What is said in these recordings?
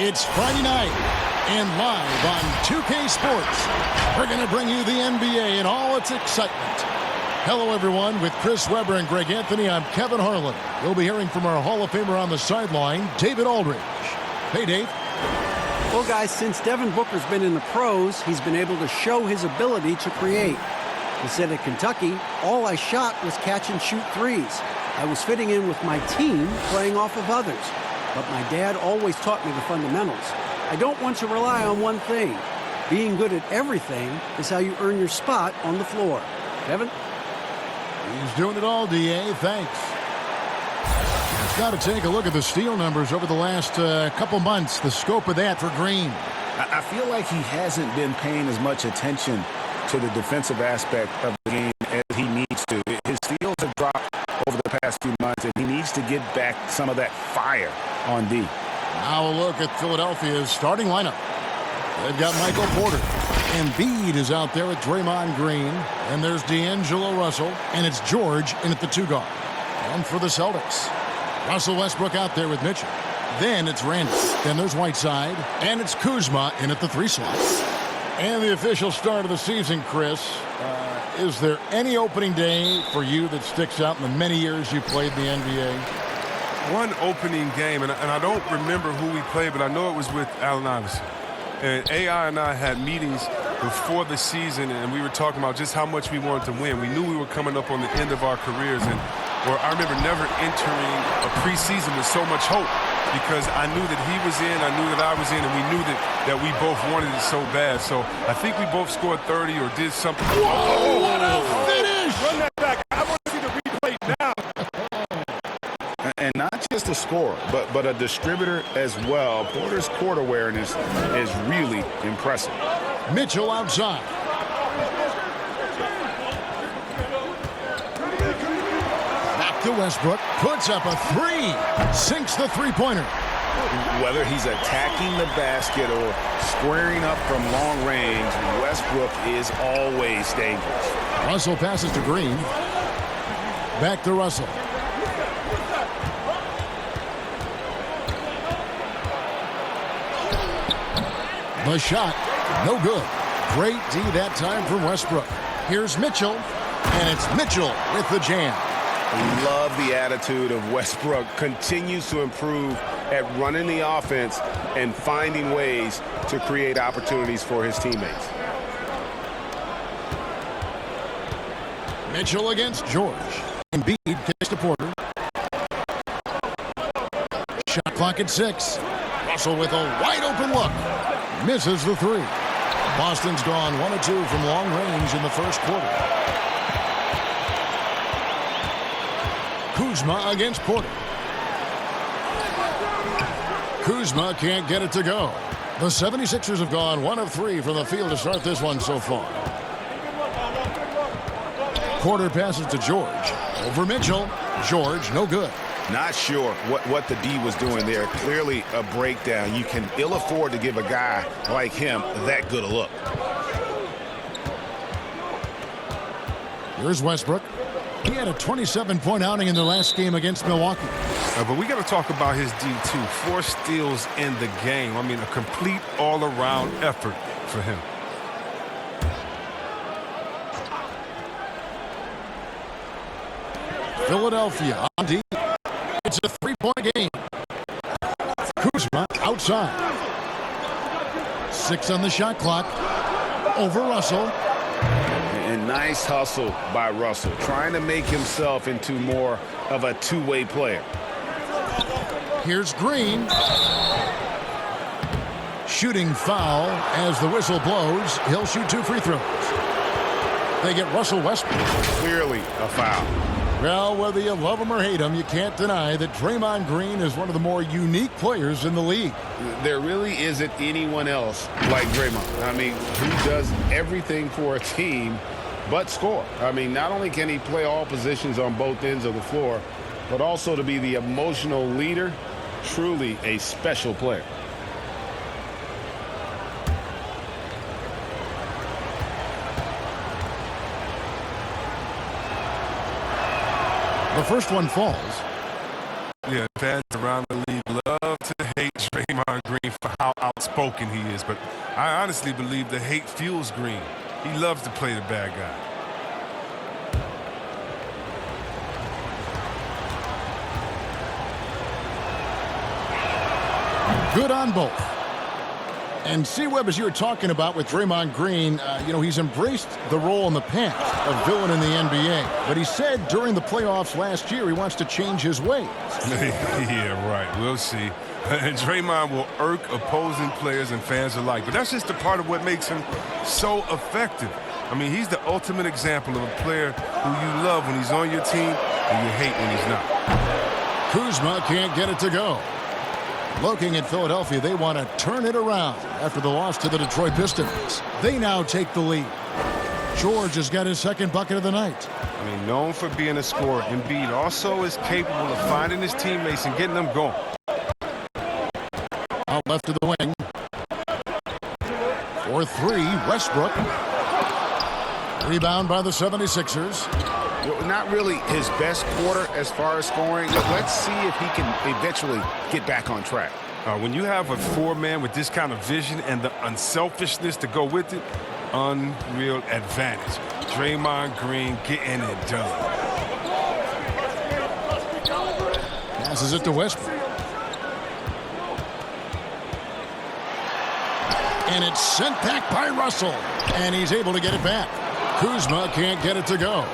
It's Friday night, and live on 2K Sports, we're going to bring you the NBA and all its excitement. Hello, everyone. With Chris Webber and Greg Anthony, I'm Kevin Harlan. We'll be hearing from our Hall of Famer on the sideline, David Aldridge. Hey, Dave. Well, guys, since Devin Booker's been in the pros, he's been able to show his ability to create. He said at Kentucky, all I shot was catch and shoot threes. I was fitting in with my team, playing off of others. But my dad always taught me the fundamentals. I don't want to rely on one thing. Being good at everything is how you earn your spot on the floor. Kevin? He's doing it all, D.A. Thanks. It's got to take a look at the steal numbers over the last couple months, the scope of that for Green. I feel like he hasn't been paying as much attention to the defensive aspect of the game as he needs to. His steals have dropped over the past few months, and he needs to get back some of that fire on D. Now a look at Philadelphia's starting lineup. They've got Michael Porter. Embiid is out there with Draymond Green. And there's D'Angelo Russell. And it's George in at the 2 guard. And for the Celtics, Russell Westbrook out there with Mitchell. Then it's Randall. Then there's Whiteside. And it's Kuzma in at the 3 slot. And the official start of the season, Chris. Is there any opening day for you that sticks out in the many years you played in the NBA? One opening game, and I don't remember who we played, but I know it was with Allen Iverson. And AI and I had meetings before the season, and we were talking about just how much we wanted to win. We knew we were coming up on the end of our careers, or I remember never entering a preseason with so much hope because I knew that he was in, I knew that I was in, and we knew that we both wanted it so bad. So I think we both scored 30 or did something. Whoa, what a finish! Run that back. I want to see the replay now. And not just a scorer, but a distributor as well. Porter's court awareness is really impressive. Mitchell outside. Back to Westbrook. Puts up a 3. Sinks the three-pointer. Whether he's attacking the basket or squaring up from long range, Westbrook is always dangerous. Russell passes to Green. Back to Russell. The shot, no good. Great D that time from Westbrook. Here's Mitchell, and it's Mitchell with the jam. Love the attitude of Westbrook. Continues to improve at running the offense and finding ways to create opportunities for his teammates. Mitchell against George. Embiid kicks to Porter. Shot clock at 6. Russell with a wide open look. Misses the 3. Boston's gone 1 of 2 from long range in the first quarter. Kuzma against Porter. Kuzma can't get it to go. The 76ers have gone 1 of 3 from the field to start this one so far. Porter passes to George. Over Mitchell. George, no good. Not sure what the D was doing there. Clearly a breakdown. You can ill afford to give a guy like him that good a look. Here's Westbrook. He had a 27-point outing in their last game against Milwaukee. But we got to talk about his D2. 4 steals in the game. I mean, a complete all-around effort for him. Philadelphia on D. It's a 3-point game. Kuzma outside. 6 on the shot clock. Over Russell. And nice hustle by Russell, trying to make himself into more of a two-way player. Here's Green. Shooting foul as the whistle blows. He'll shoot 2 free throws. They get Russell Westbrook. Clearly a foul. Well, whether you love him or hate him, you can't deny that Draymond Green is one of the more unique players in the league. There really isn't anyone else like Draymond. I mean, who does everything for a team but score. I mean, not only can he play all positions on both ends of the floor, but also to be the emotional leader. Truly a special player. The first one falls. Yeah, fans around the league love to hate Draymond Green for how outspoken he is, but I honestly believe the hate fuels Green. He loves to play the bad guy. Good on both. And C-Webb, as you were talking about with Draymond Green, he's embraced the role in the past of villain in the NBA. But he said during the playoffs last year he wants to change his ways. Yeah, right. We'll see. Draymond will irk opposing players and fans alike. But that's just a part of what makes him so effective. I mean, he's the ultimate example of a player who you love when he's on your team and you hate when he's not. Kuzma can't get it to go. Looking at Philadelphia, they want to turn it around after the loss to the Detroit Pistons. They now take the lead. George has got his second bucket of the night. I mean, known for being a scorer, Embiid also is capable of finding his teammates and getting them going. Out left to the wing. For 3, Westbrook. Rebound by the 76ers. Not really his best quarter as far as scoring. Let's see if he can eventually get back on track. When you have a 4-man with this kind of vision and the unselfishness to go with it, unreal advantage. Draymond Green getting it done. Passes it to Westbrook. And it's sent back by Russell. And he's able to get it back. Kuzma can't get it to go.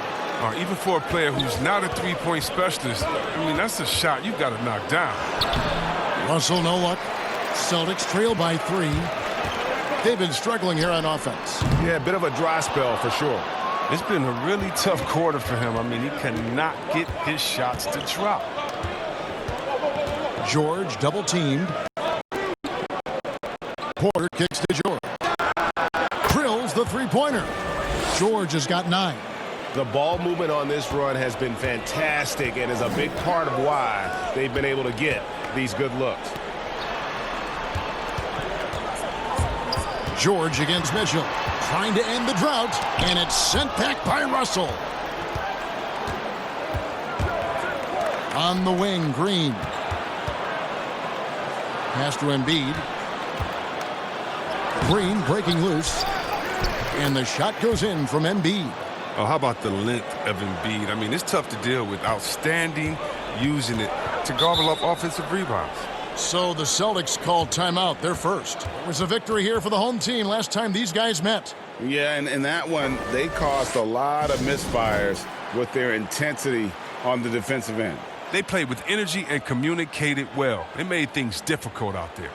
Even for a player who's not a three-point specialist, I mean, that's a shot you got to knock down. Russell, no luck. Celtics trail by 3. They've been struggling here on offense. Yeah, a bit of a dry spell for sure. It's been a really tough quarter for him. I mean, he cannot get his shots to drop. George double-teamed. Porter kicks to George. Drills the three-pointer. George has got 9. The ball movement on this run has been fantastic and is a big part of why they've been able to get these good looks. George against Mitchell, trying to end the drought, and it's sent back by Russell. On the wing, Green. Pass to Embiid. Green breaking loose, and the shot goes in from Embiid. Oh, how about the length of Embiid? I mean, it's tough to deal with. Outstanding, using it to gobble up offensive rebounds. So the Celtics called timeout. They're first. It was a victory here for the home team last time these guys met. Yeah, and in that one, they caused a lot of misfires with their intensity on the defensive end. They played with energy and communicated well. They made things difficult out there.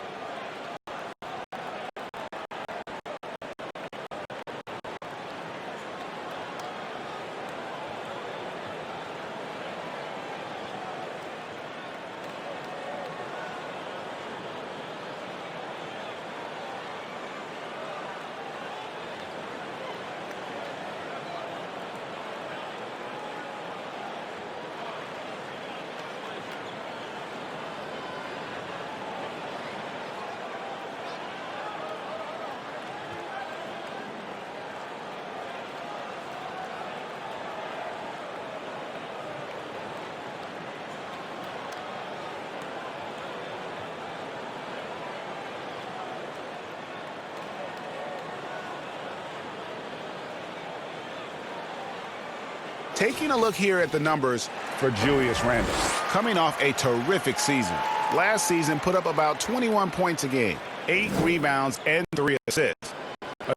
Taking a look here at the numbers for Julius Randle. Coming off a terrific season. Last season put up about 21 points a game, 8 rebounds, and 3 assists.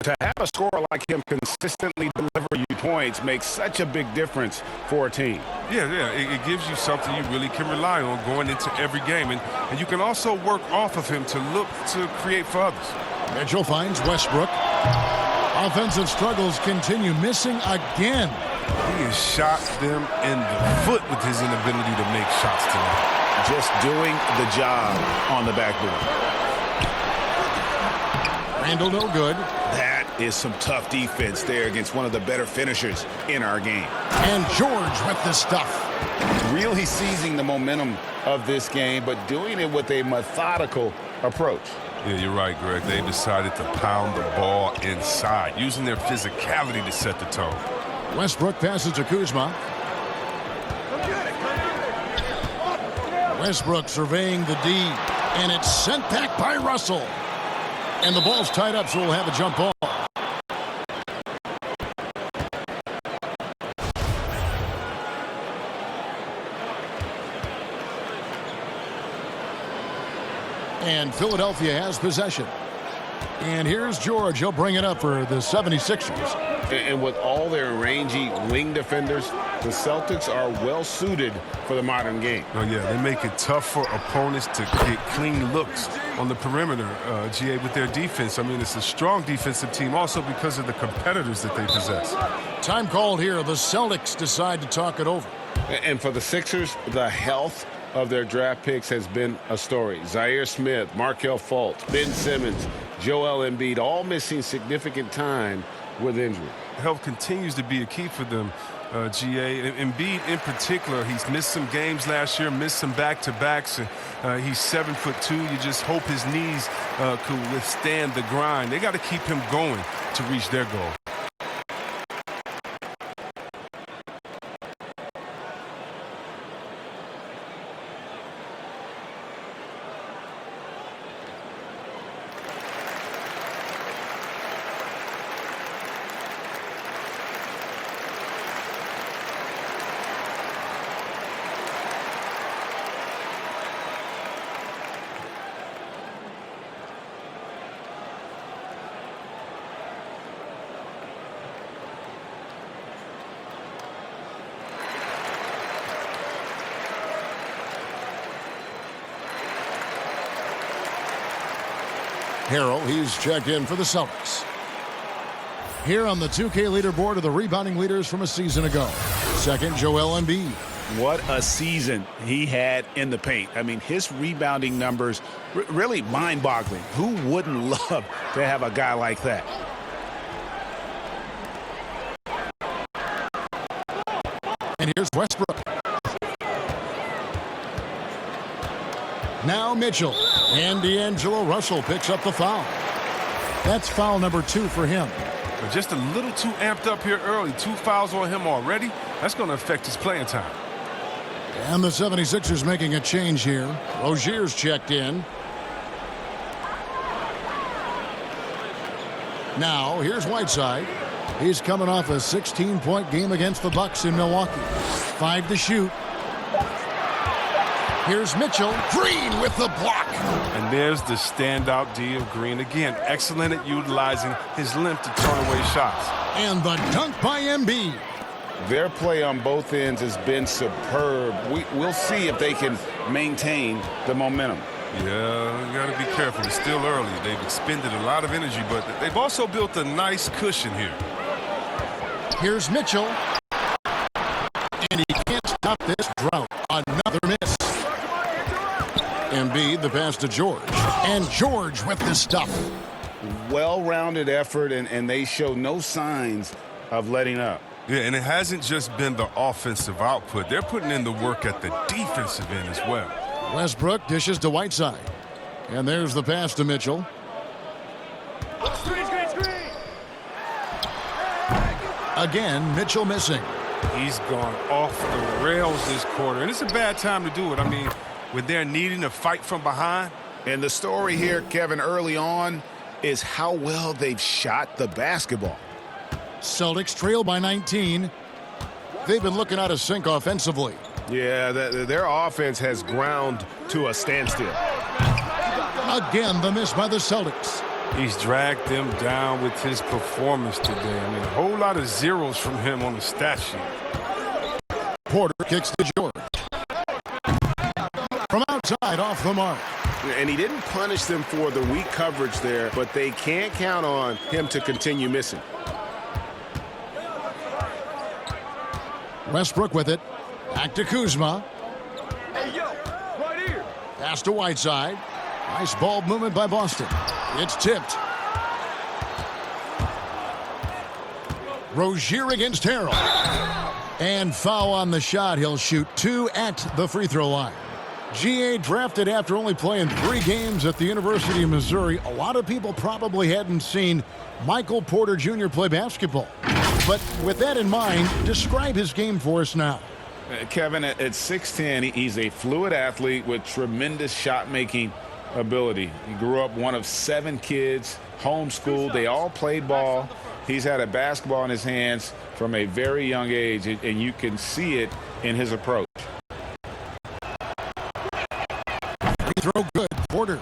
To have a scorer like him consistently deliver you points makes such a big difference for a team. Yeah, it gives you something you really can rely on going into every game. And you can also work off of him to look to create for others. Mitchell finds Westbrook. Offensive struggles continue, missing again. He has shot them in the foot with his inability to make shots tonight. Just doing the job on the backboard. Randall no good. That is some tough defense there against one of the better finishers in our game. And George with the stuff. Really seizing the momentum of this game, but doing it with a methodical approach. Yeah, you're right, Greg. They decided to pound the ball inside, using their physicality to set the tone. Westbrook passes to Kuzma. Westbrook surveying the D, and it's sent back by Russell. And the ball's tied up, so we'll have a jump ball. And Philadelphia has possession. And here's George. He'll bring it up for the 76ers. And with all their rangy wing defenders, the Celtics are well-suited for the modern game. Oh, yeah, they make it tough for opponents to get clean looks on the perimeter, GA, with their defense. I mean, it's a strong defensive team also because of the competitors that they possess. Time called here. The Celtics decide to talk it over. And for the Sixers, the health of their draft picks has been a story. Zaire Smith, Markelle Fultz, Ben Simmons, Joel Embiid, all missing significant time with injury. Health continues to be a key for them, GA. Embiid in particular, he's missed some games last year, missed some back-to-backs. He's 7'2". You just hope his knees could withstand the grind. They got to keep him going to reach their goal. Harrell, he's checked in for the Celtics. Here on the 2K leaderboard are the rebounding leaders from a season ago. Second, Joel Embiid. What a season he had in the paint. I mean, his rebounding numbers, really mind-boggling. Who wouldn't love to have a guy like that? And here's Westbrook. Now Mitchell. And D'Angelo Russell picks up the foul. That's foul number 2 for him. But just a little too amped up here early. 2 fouls on him already. That's going to affect his playing time. And the 76ers making a change here. Rozier's checked in. Now, here's Whiteside. He's coming off a 16-point game against the Bucks in Milwaukee. 5 to shoot. Here's Mitchell. Green with the block. And there's the standout D of Green again. Excellent at utilizing his length to turn away shots. And the dunk by Embiid. Their play on both ends has been superb. We'll see if they can maintain the momentum. Yeah, you got to be careful. It's still early. They've expended a lot of energy, but they've also built a nice cushion here. Here's Mitchell. And he can't stop this drought. Another miss. Embiid, the pass to George. And George with the stuff. Well-rounded effort, and they show no signs of letting up. Yeah, and it hasn't just been the offensive output. They're putting in the work at the defensive end as well. Westbrook dishes to Whiteside. And there's the pass to Mitchell. Again, Mitchell missing. He's gone off the rails this quarter, and it's a bad time to do it. I mean, when they're needing to fight from behind. And the story here, Kevin, early on is how well they've shot the basketball. Celtics trail by 19. They've been looking out of sync offensively. Yeah, their offense has ground to a standstill. Again, the miss by the Celtics. He's dragged them down with his performance today. I mean, a whole lot of zeros from him on the stat sheet. Porter kicks to George. From outside, off the mark. And he didn't punish them for the weak coverage there, but they can't count on him to continue missing. Westbrook with it. Back to Kuzma. Hey, yo, right here. Pass to Whiteside. Nice ball movement by Boston. It's tipped. Rozier against Harrell. And foul on the shot. He'll shoot 2 at the free throw line. GA drafted after only playing 3 games at the University of Missouri. A lot of people probably hadn't seen Michael Porter Jr. play basketball. But with that in mind, describe his game for us now. Kevin, at 6'10", he's a fluid athlete with tremendous shot-making ability. He grew up one of 7 kids, homeschooled. They all played ball. He's had a basketball in his hands from a very young age, and you can see it in his approach. Free throw good. Porter.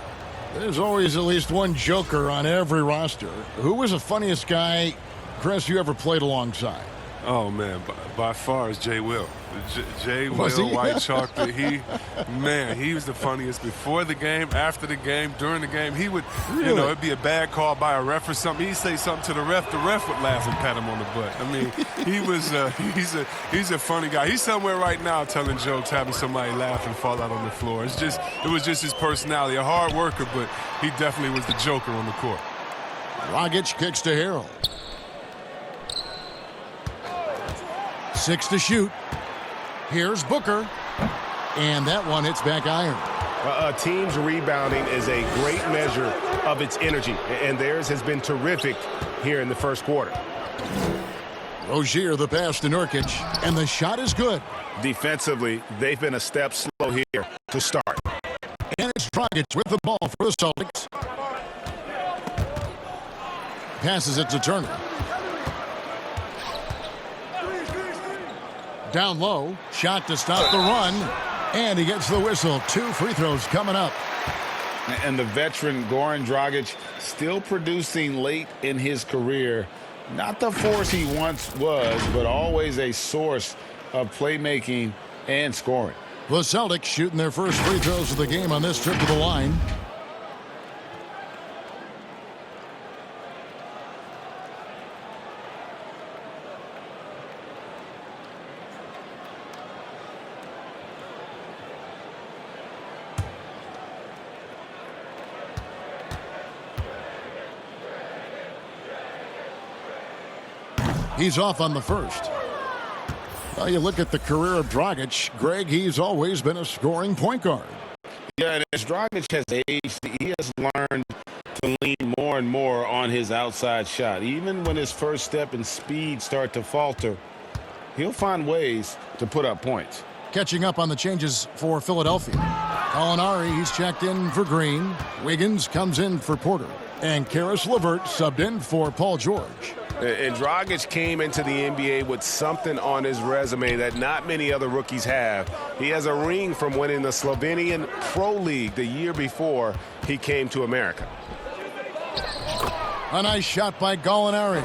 There's always at least one joker on every roster. Who was the funniest guy, Chris, you ever played alongside? Oh, man, by far is Jay Will. Jay Will, White Chocolate, he was the funniest before the game, after the game, during the game. He would, it'd be a bad call by a ref or something. He'd say something to the ref would laugh and pat him on the butt. I mean, he was, he's a funny guy. He's somewhere right now telling jokes, having somebody laugh and fall out on the floor. It was just his personality, a hard worker, but he definitely was the joker on the court. Dragic kicks to Harrell. 6 to shoot. Here's Booker. And that one hits back iron. A team's rebounding is a great measure of its energy, and theirs has been terrific here in the first quarter. Rozier the pass to Nurkic, and the shot is good. Defensively, they've been a step slow here to start. And it's Dragic with the ball for the Celtics. Passes it to Turner. Down low, shot to stop the run, and he gets the whistle. 2 free throws coming up. And the veteran Goran Dragic still producing late in his career. Not the force he once was, but always a source of playmaking and scoring. The Celtics shooting their first free throws of the game on this trip to the line. He's off on the first. Well, you look at the career of Dragic, Greg, he's always been a scoring point guard. Yeah, and as Dragic has aged, he has learned to lean more and more on his outside shot. Even when his first step and speed start to falter, he'll find ways to put up points. Catching up on the changes for Philadelphia. Gallinari, he's checked in for Green. Wiggins comes in for Porter. And Karis LeVert subbed in for Paul George. And Dragic came into the NBA with something on his resume that not many other rookies have. He has a ring from winning the Slovenian Pro League the year before he came to America. A nice shot by Gallinari.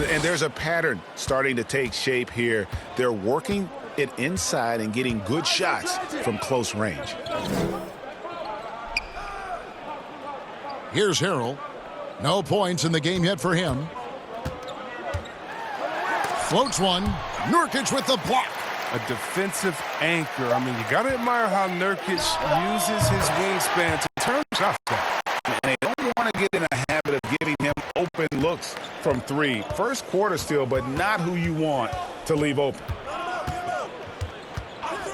And there's a pattern starting to take shape here. They're working it inside and getting good shots from close range. Here's Harrell. No points in the game yet for him. Floats one. Nurkic with the block. A defensive anchor. I mean, you got to admire how Nurkic uses his wingspan to turn shots back. And they don't want to get in a habit of giving him open looks from 3. First quarter still, but not who you want to leave open.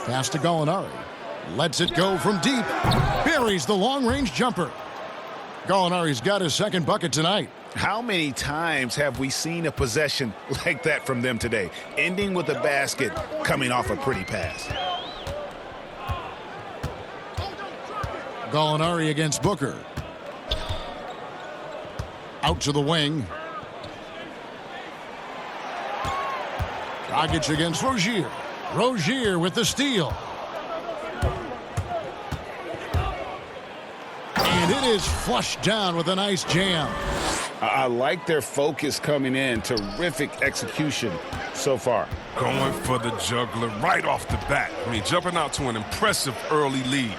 Pass to Gallinari. Lets it go from deep. Buries the long-range jumper. Gallinari's got his second bucket tonight. How many times have we seen a possession like that from them today, ending with a basket coming off a pretty pass? Gallinari against Booker. Out to the wing. Dragic against Rozier. Rozier with the steal. And it is flushed down with a nice jam. I like their focus coming in. Terrific execution so far. Going for the juggler right off the bat. I mean, jumping out to an impressive early lead.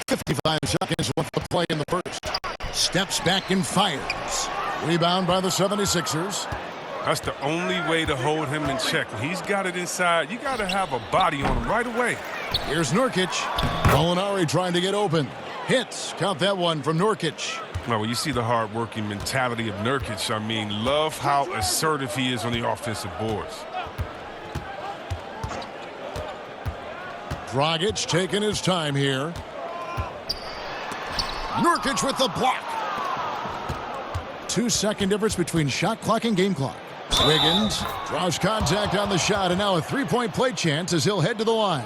55 seconds left to play in the first. Steps back and fires. Rebound by the 76ers. That's the only way to hold him in check. He's got it inside. You got to have a body on him right away. Here's Nurkic. Molinari trying to get open. Hits. Count that one from Nurkic. Well, you see the hard-working mentality of Nurkic. I mean, love how assertive he is on the offensive boards. Dragic taking his time here. Nurkic with the block. 2-second difference between shot clock and game clock. Wiggins draws contact on the shot, and now a three-point play chance as he'll head to the line.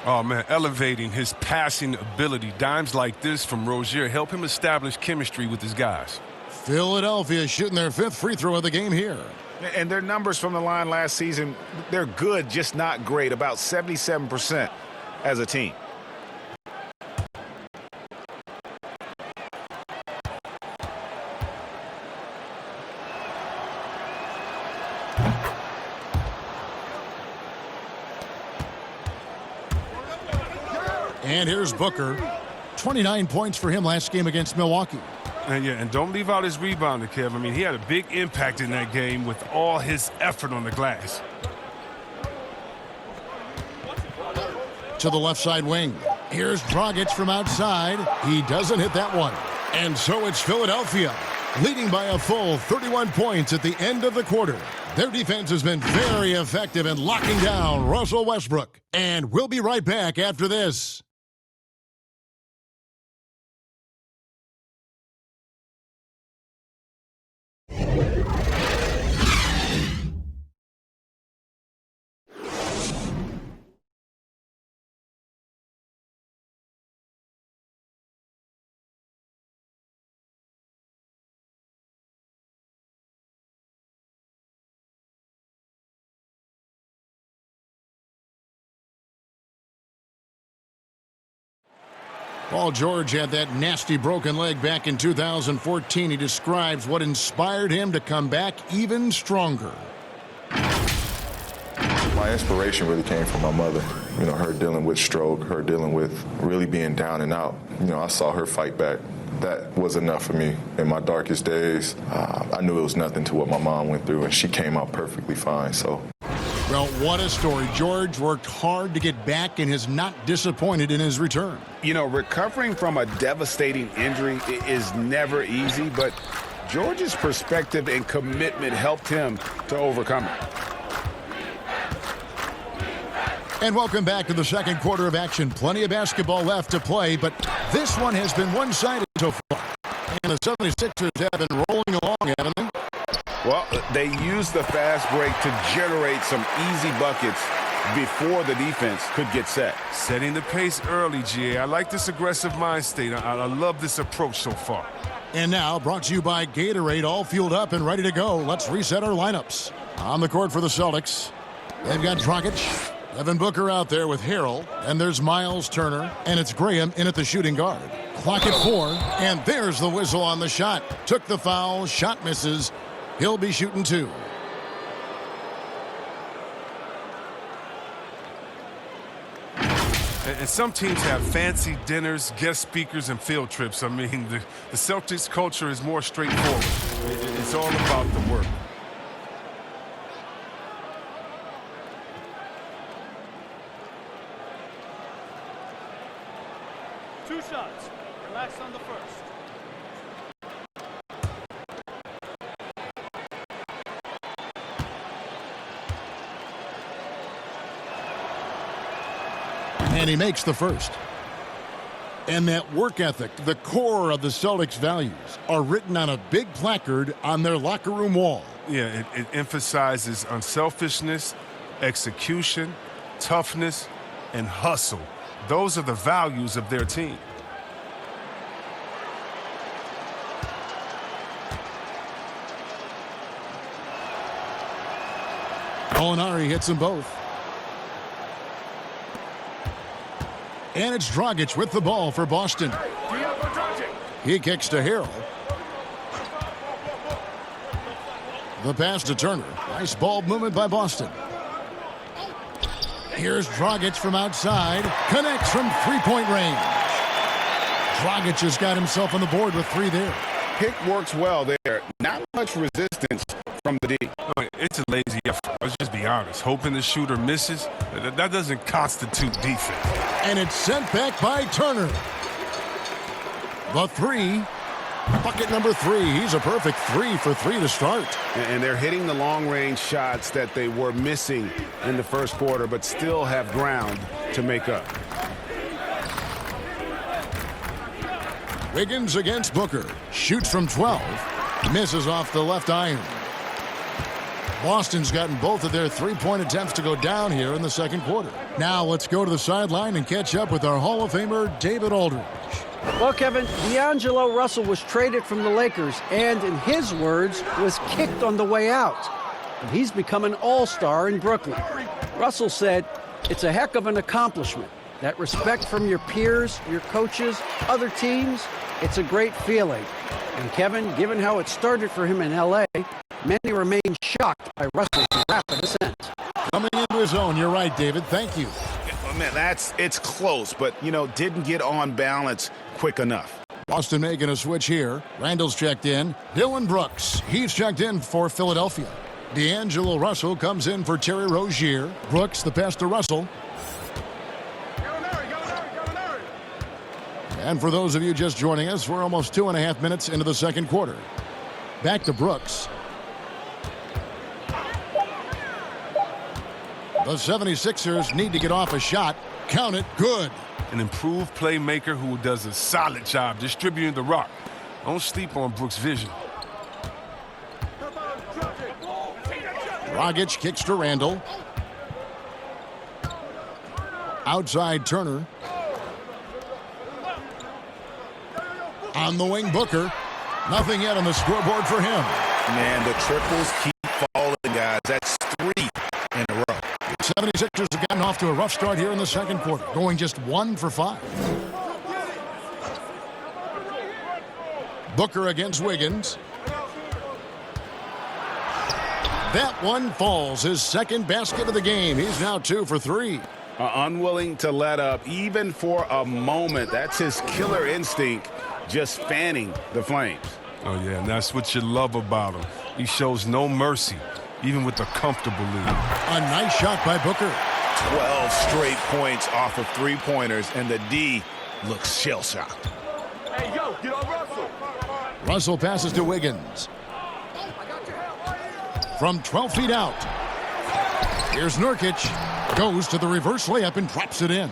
Oh, man, elevating his passing ability. Dimes like this from Rozier help him establish chemistry with his guys. Philadelphia shooting their 5th free throw of the game here. And their numbers from the line last season, they're good, just not great. About 77% as a team. And here's Booker. 29 points for him last game against Milwaukee. And don't leave out his rebounder, Kev. I mean, he had a big impact in that game with all his effort on the glass. To the left side wing. Here's Dragic from outside. He doesn't hit that one. And so it's Philadelphia, leading by a full 31 points at the end of the quarter. Their defense has been very effective in locking down Russell Westbrook. And we'll be right back after this. Paul George had that nasty broken leg back in 2014. He describes what inspired him to come back even stronger. My inspiration really came from my mother. You know, her dealing with stroke, her dealing with really being down and out. You know, I saw her fight back. That was enough for me in my darkest days. I knew it was nothing to what my mom went through, and she came out perfectly fine. So. Well, what a story. George worked hard to get back and is not disappointed in his return. You know, recovering from a devastating injury is never easy, but George's perspective and commitment helped him to overcome it. And welcome back to the second quarter of action. Plenty of basketball left to play, but this one has been one-sided so far. And the 76ers have been rolling along, haven't they? Well, they used the fast break to generate some easy buckets before the defense could get set. Setting the pace early, GA. I like this aggressive mind state. I love this approach so far. And now, brought to you by Gatorade, all fueled up and ready to go. Let's reset our lineups. On the court for the Celtics, they've got Dragic, Devin Booker out there with Harrell, and there's Miles Turner, and it's Graham in at the shooting guard. Clock at 4, and there's the whistle on the shot. Took the foul, shot misses. He'll be shooting 2. And some teams have fancy dinners, guest speakers, and field trips. I mean, the Celtics culture is more straightforward. It's all about the work. Two shots. Relax on the first. And he makes the first. And that work ethic, the core of the Celtics' values, are written on a big placard on their locker room wall. Yeah, it emphasizes unselfishness, execution, toughness, and hustle. Those are the values of their team. Molinari hits them both. And it's Dragic with the ball for Boston. He kicks to Harrell. The pass to Turner. Nice ball movement by Boston. Here's Dragic from outside. Connects from three-point range. Dragic has got himself on the board with 3 there. Pick works well there. Not much resistance from the D. It's a lazy effort. Let's just be honest. Hoping the shooter misses, that doesn't constitute defense. And it's sent back by Turner. The 3. Bucket number 3. He's a perfect 3 for 3 to start. And they're hitting the long-range shots that they were missing in the first quarter, but still have ground to make up. Wiggins against Booker. Shoots from 12. Misses off the left iron. Boston's gotten both of their three-point attempts to go down here in the second quarter. Now let's go to the sideline and catch up with our Hall of Famer, David Aldridge. Well, Kevin, D'Angelo Russell was traded from the Lakers and, in his words, was kicked on the way out. And he's become an all-star in Brooklyn. Russell said, "It's a heck of an accomplishment. That respect from your peers, your coaches, other teams, it's a great feeling." And Kevin, given how it started for him in L.A., many remain shocked by Russell's rapid ascent. Coming into his own, you're right, David. Thank you. Man, it's close, but, didn't get on balance quick enough. Boston making a switch here. Randall's checked in. Dylan Brooks, he's checked in for Philadelphia. D'Angelo Russell comes in for Terry Rozier. Brooks, the pass to Russell. And for those of you just joining us, we're almost 2.5 minutes into the second quarter. Back to Brooks. The 76ers need to get off a shot. Count it. Good. An improved playmaker who does a solid job distributing the rock. Don't sleep on Brooks' vision. Dragic kicks to Randall. Outside Turner. On the wing, Booker. Nothing yet on the scoreboard for him. Man, the triples keep falling, guys. That's 3 in a row. 76ers have gotten off to a rough start here in the second quarter, going just 1 for 5. Booker against Wiggins. That one falls, his second basket of the game. He's now 2 for 3. Unwilling to let up, even for a moment. That's his killer instinct, just fanning the flames. Oh, yeah, and that's what you love about him. He shows no mercy, even with a comfortable lead. A nice shot by Booker. 12 straight points off of 3-pointers, and the D looks shell-shocked. Hey, yo, get on Russell. Russell passes to Wiggins. From 12 feet out. Here's Nurkic. Goes to the reverse layup and drops it in.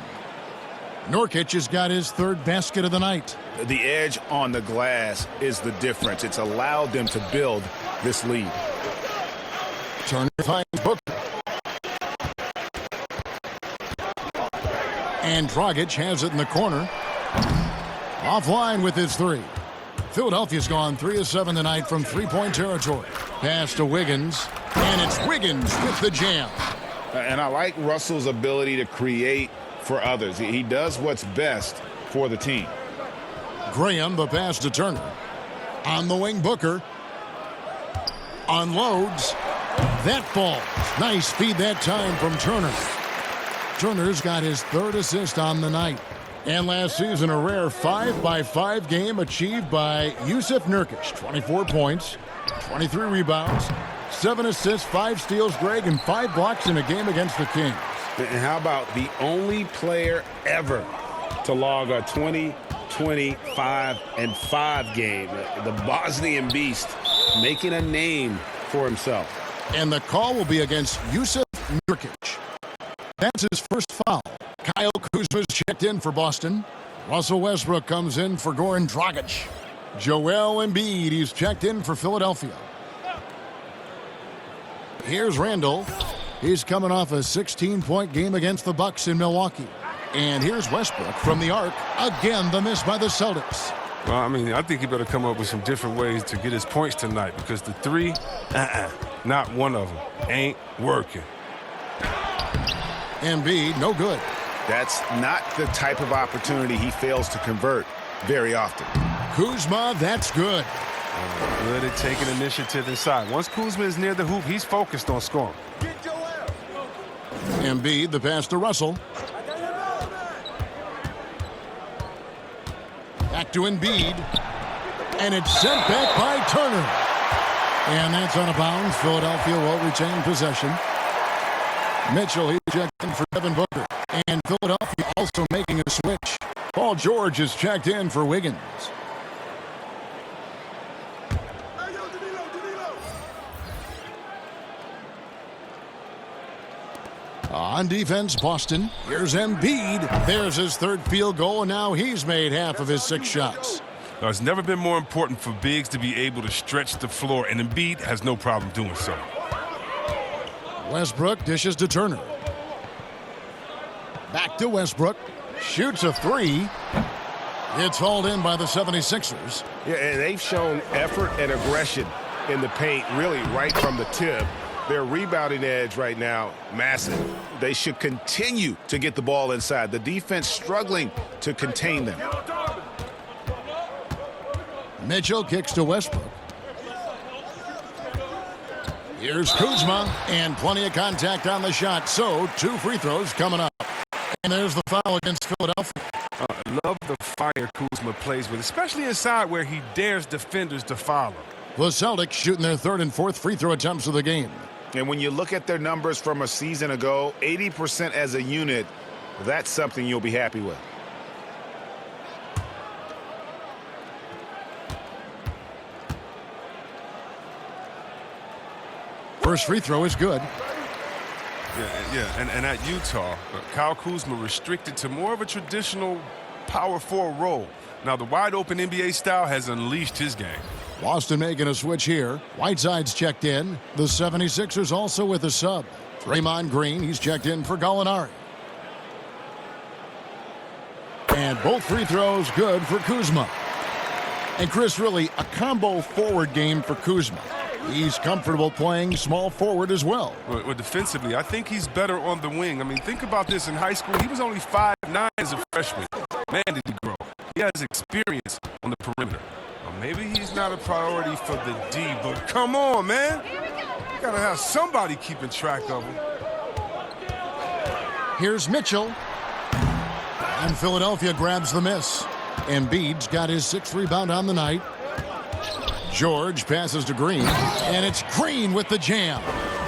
Nurkic has got his 3rd basket of the night. The edge on the glass is the difference. It's allowed them to build this lead. Turner finds Booker. And Dragic has it in the corner. Offline with his 3. Philadelphia's gone 3 of 7 tonight from three-point territory. Pass to Wiggins. And it's Wiggins with the jam. And I like Russell's ability to create for others. He does what's best for the team. Graham, the pass to Turner. On the wing, Booker. Unloads. That ball. Nice feed that time from Turner. Turner's got his 3rd assist on the night. And last season, a rare 5-by-5 game achieved by Jusuf Nurkic. 24 points, 23 rebounds, 7 assists, 5 steals, Greg, and 5 blocks in a game against the Kings. And how about the only player ever to log a 20, 25, and 5 game? The Bosnian Beast making a name for himself. And the call will be against Jusuf Nurkic. That's his first foul. Kyle Kuzma's checked in for Boston. Russell Westbrook comes in for Goran Dragic. Joel Embiid, he's checked in for Philadelphia. Here's Randall. He's coming off a 16-point game against the Bucks in Milwaukee. And here's Westbrook from the arc. Again, the miss by the Celtics. Well, I think he better come up with some different ways to get his points tonight, because the 3, not one of them, ain't working. Embiid, no good. That's not the type of opportunity he fails to convert very often. Kuzma, that's good. Good at taking initiative inside. Once Kuzma is near the hoop, he's focused on scoring. Embiid, the pass to Russell. Back to Embiid. And it's sent back by Turner. And that's out of bounds. Philadelphia will retain possession. Mitchell, he's checked in for Devin Booker. And Philadelphia also making a switch. Paul George is checked in for Wiggins. On defense, Boston. Here's Embiid. There's his third field goal, and now he's made half of his 6 shots. Now, it's never been more important for bigs to be able to stretch the floor, and Embiid has no problem doing so. Westbrook dishes to Turner. Back to Westbrook. Shoots a 3. It's hauled in by the 76ers. Yeah, and they've shown effort and aggression in the paint, really right from the tip. Their rebounding edge right now, massive. They should continue to get the ball inside. The defense struggling to contain them. Mitchell kicks to Westbrook. Here's Kuzma, and plenty of contact on the shot. So, 2 free throws coming up. And there's the foul against Philadelphia. I love the fire Kuzma plays with, especially inside where he dares defenders to follow. The Celtics shooting their 3rd and 4th free throw attempts of the game. And when you look at their numbers from a season ago, 80% as a unit, that's something you'll be happy with. First free throw is good. Yeah, and at Utah, Kyle Kuzma restricted to more of a traditional power forward role. Now, the wide-open NBA style has unleashed his game. Boston making a switch here. Whiteside's checked in. The 76ers also with a sub. Draymond Green, he's checked in for Gallinari. And both free throws good for Kuzma. And Chris, really a combo forward game for Kuzma. He's comfortable playing small forward as well. Well, defensively, I think he's better on the wing. I mean, think about this. In high school, he was only 5'9" as a freshman. Man, did he grow. He has experience on the perimeter. Well, maybe he's not a priority for the D, but come on, man. You got to have somebody keeping track of him. Here's Mitchell. And Philadelphia grabs the miss. Embiid's got his 6th rebound on the night. George passes to Green, and it's Green with the jam.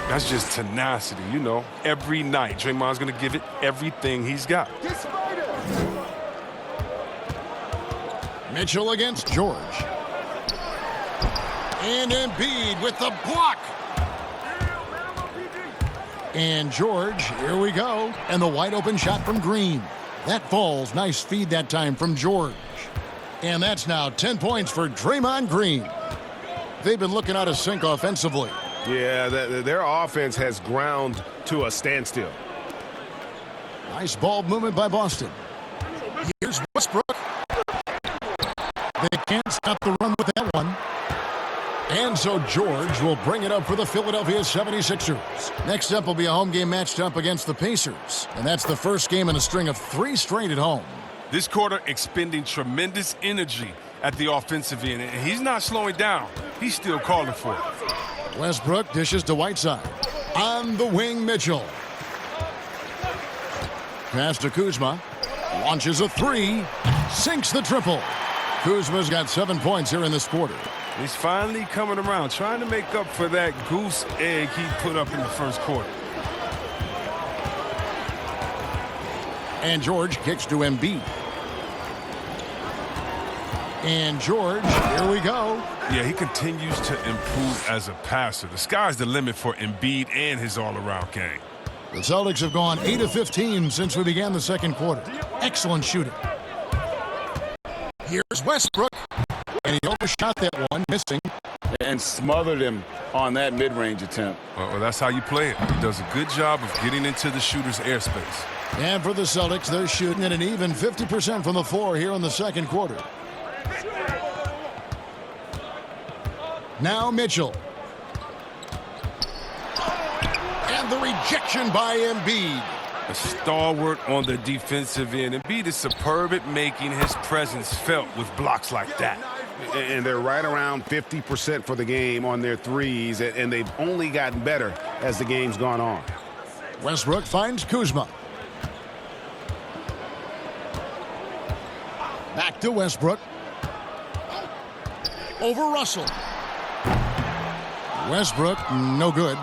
That's just tenacity, you know. Every night, Draymond's going to give it everything he's got. Mitchell against George. And Embiid with the block. And George, here we go. And the wide open shot from Green. That falls. Nice feed that time from George. And that's now 10 points for Draymond Green. They've been looking out of sync offensively. Yeah, their offense has ground to a standstill. Nice ball movement by Boston. Here's Westbrook. They can't stop the run with that one. And so George will bring it up for the Philadelphia 76ers. Next up will be a home game matched up against the Pacers. And that's the first game in a string of 3 straight at home. This quarter expending tremendous energy at the offensive end. And he's not slowing down. He's still calling for it. Westbrook dishes to Whiteside. On the wing, Mitchell. Pass to Kuzma. Launches a 3. Sinks the triple. Kuzma's got 7 points here in this quarter. He's finally coming around, trying to make up for that goose egg he put up in the first quarter. And George kicks to Embiid. And George, here we go. Yeah, he continues to improve as a passer. The sky's the limit for Embiid and his all-around game. The Celtics have gone 8 of 15 since we began the second quarter. Excellent shooting. Here's Westbrook. And he overshot that one, missing. And smothered him on that mid-range attempt. Well, that's how you play it. He does a good job of getting into the shooter's airspace. And for the Celtics, they're shooting at an even 50% from the floor here in the second quarter. Now Mitchell. And the rejection by Embiid. a stalwart on the defensive end. Embiid is superb at making his presence felt with blocks like that. And they're right around 50% for the game on their threes, and they've only gotten better as the game's gone on. Westbrook finds Kuzma. Back to Westbrook. Over Russell. Westbrook, no good.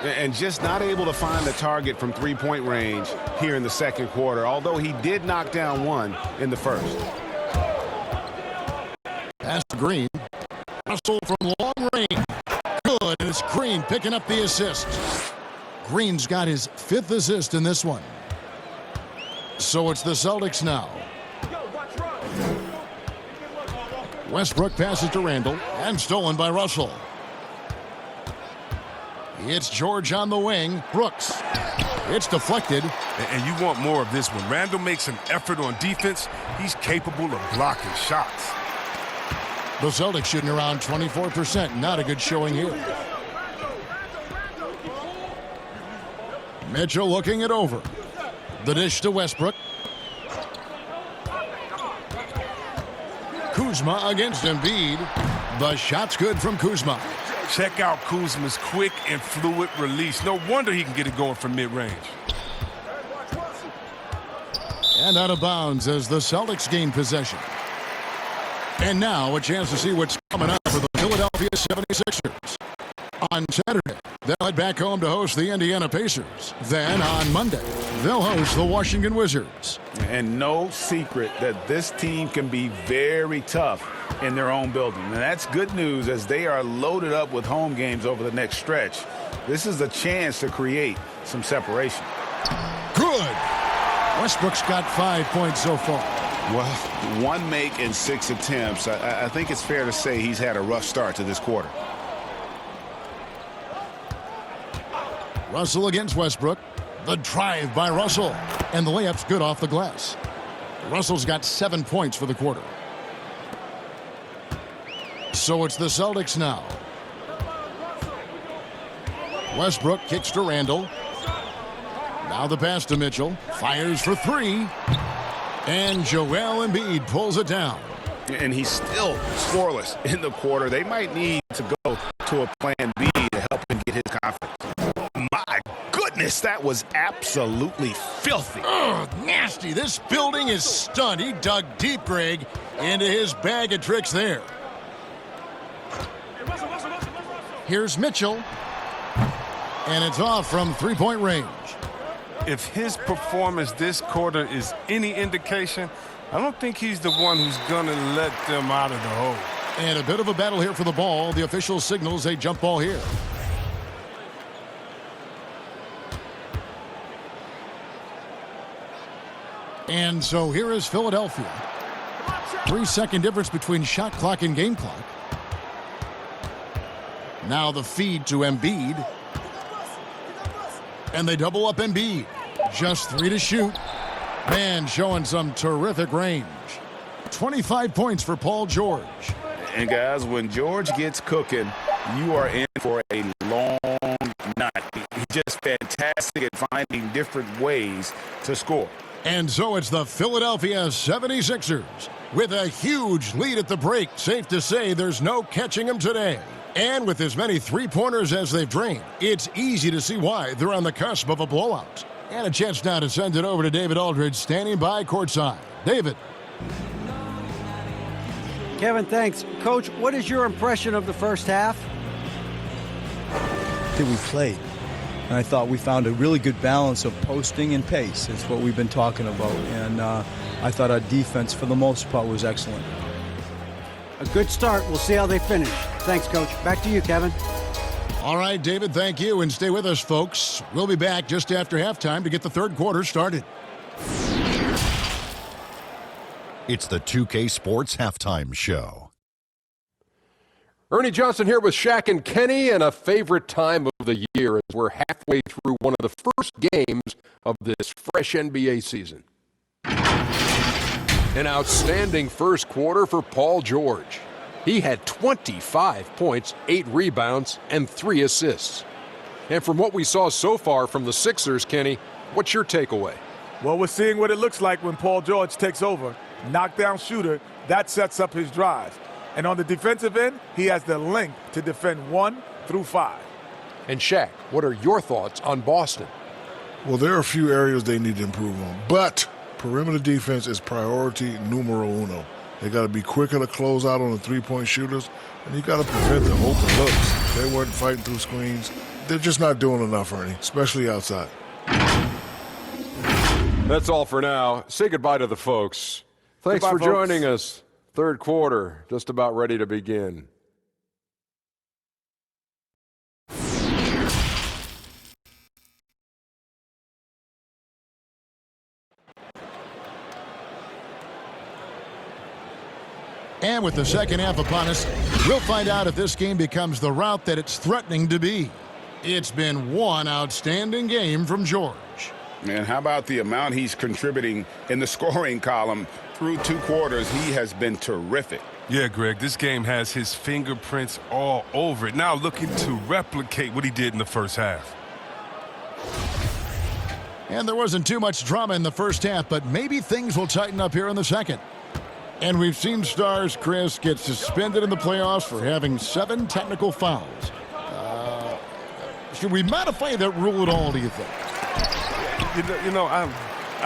And just not able to find the target from three-point range here in the second quarter, although he did knock down one in the first. Pass to Green. Russell from long range. Good, and it's Green picking up the assist. Green's got his 5th assist in this one. So it's the Celtics now. Westbrook passes to Randall, and stolen by Russell. It's George on the wing. Brooks. It's deflected. And you want more of this one. Randall makes an effort on defense. He's capable of blocking shots. The Celtics shooting around 24%. Not a good showing here. Mitchell looking it over. The dish to Westbrook. Kuzma against Embiid. The shot's good from Kuzma. Check out Kuzma's quick and fluid release. No wonder he can get it going from mid-range. And out of bounds as the Celtics gain possession. And now a chance to see what's coming up for the Philadelphia 76ers. On Saturday, they'll head back home to host the Indiana Pacers. Then on Monday, they'll host the Washington Wizards. And no secret that this team can be very tough in their own building. And that's good news as they are loaded up with home games over the next stretch. This is a chance to create some separation. Good. Westbrook's got 5 points so far. Well, 1 make in 6 attempts. I think it's fair to say he's had a rough start to this quarter. Russell against Westbrook. The drive by Russell. And the layup's good off the glass. Russell's got 7 points for the quarter. So it's the Celtics now. Westbrook kicks to Randall. Now the pass to Mitchell. Fires for 3. And Joel Embiid pulls it down. And he's still scoreless in the quarter. They might need to go to a plan B to help him get his confidence. My goodness, that was absolutely filthy. Ugh, nasty. This building is stunned. He dug deep, Greg, into his bag of tricks there. Here's Mitchell. And it's off from three-point range. If his performance this quarter is any indication, I don't think he's the one who's going to let them out of the hole. And a bit of a battle here for the ball. The official signals a jump ball here. And so here is Philadelphia. 3-second difference between shot clock and game clock. Now the feed to Embiid. And they double up Embiid. Just 3 to shoot. Man, showing some terrific range. 25 points for Paul George. And guys, when George gets cooking, you are in for a long night. He's just fantastic at finding different ways to score. And so it's the Philadelphia 76ers with a huge lead at the break. Safe to say there's no catching them today. And with as many three-pointers as they've drained, it's easy to see why they're on the cusp of a blowout. And a chance now to send it over to David Aldridge, standing by courtside. David. Kevin, thanks. Coach, what is your impression of the first half? I think we played. And I thought we found a really good balance of posting and pace. It's what we've been talking about. And I thought our defense, for the most part, was excellent. A good start. We'll see how they finish. Thanks, Coach. Back to you, Kevin. All right, David, thank you. And stay with us, folks. We'll be back just after halftime to get the third quarter started. It's the 2K Sports Halftime Show. Ernie Johnson here with Shaq and Kenny, and a favorite time of the year as we're halfway through one of the first games of this fresh NBA season. An outstanding first quarter for Paul George. He had 25 points, 8 rebounds, and 3 assists. And from what we saw so far from the Sixers, Kenny, what's your takeaway? Well, we're seeing what it looks like when Paul George takes over. Knockdown shooter, that sets up his drives. And on the defensive end, he has the length to defend 1 through 5. And Shaq, what are your thoughts on Boston? Well, there are a few areas they need to improve on, but perimeter defense is priority numero uno. They got to be quicker to close out on the three-point shooters, and you got to prevent the open looks. They weren't fighting through screens. They're just not doing enough, Ernie, especially outside. That's all for now. Say goodbye to the folks. Thanks Goodbye, for folks. joining us. Third quarter, just about ready to begin. And with the second half upon us, we'll find out if this game becomes the route that it's threatening to be. It's been one outstanding game from George. And how about the amount he's contributing in the scoring column through 2 quarters? He has been terrific. Yeah, Greg, this game has his fingerprints all over it. Now looking to replicate what he did in the first half. And there wasn't too much drama in the first half, but maybe things will tighten up here in the second. And we've seen stars, Chris, get suspended in the playoffs for having 7 technical fouls. Should we modify that rule at all, do you think?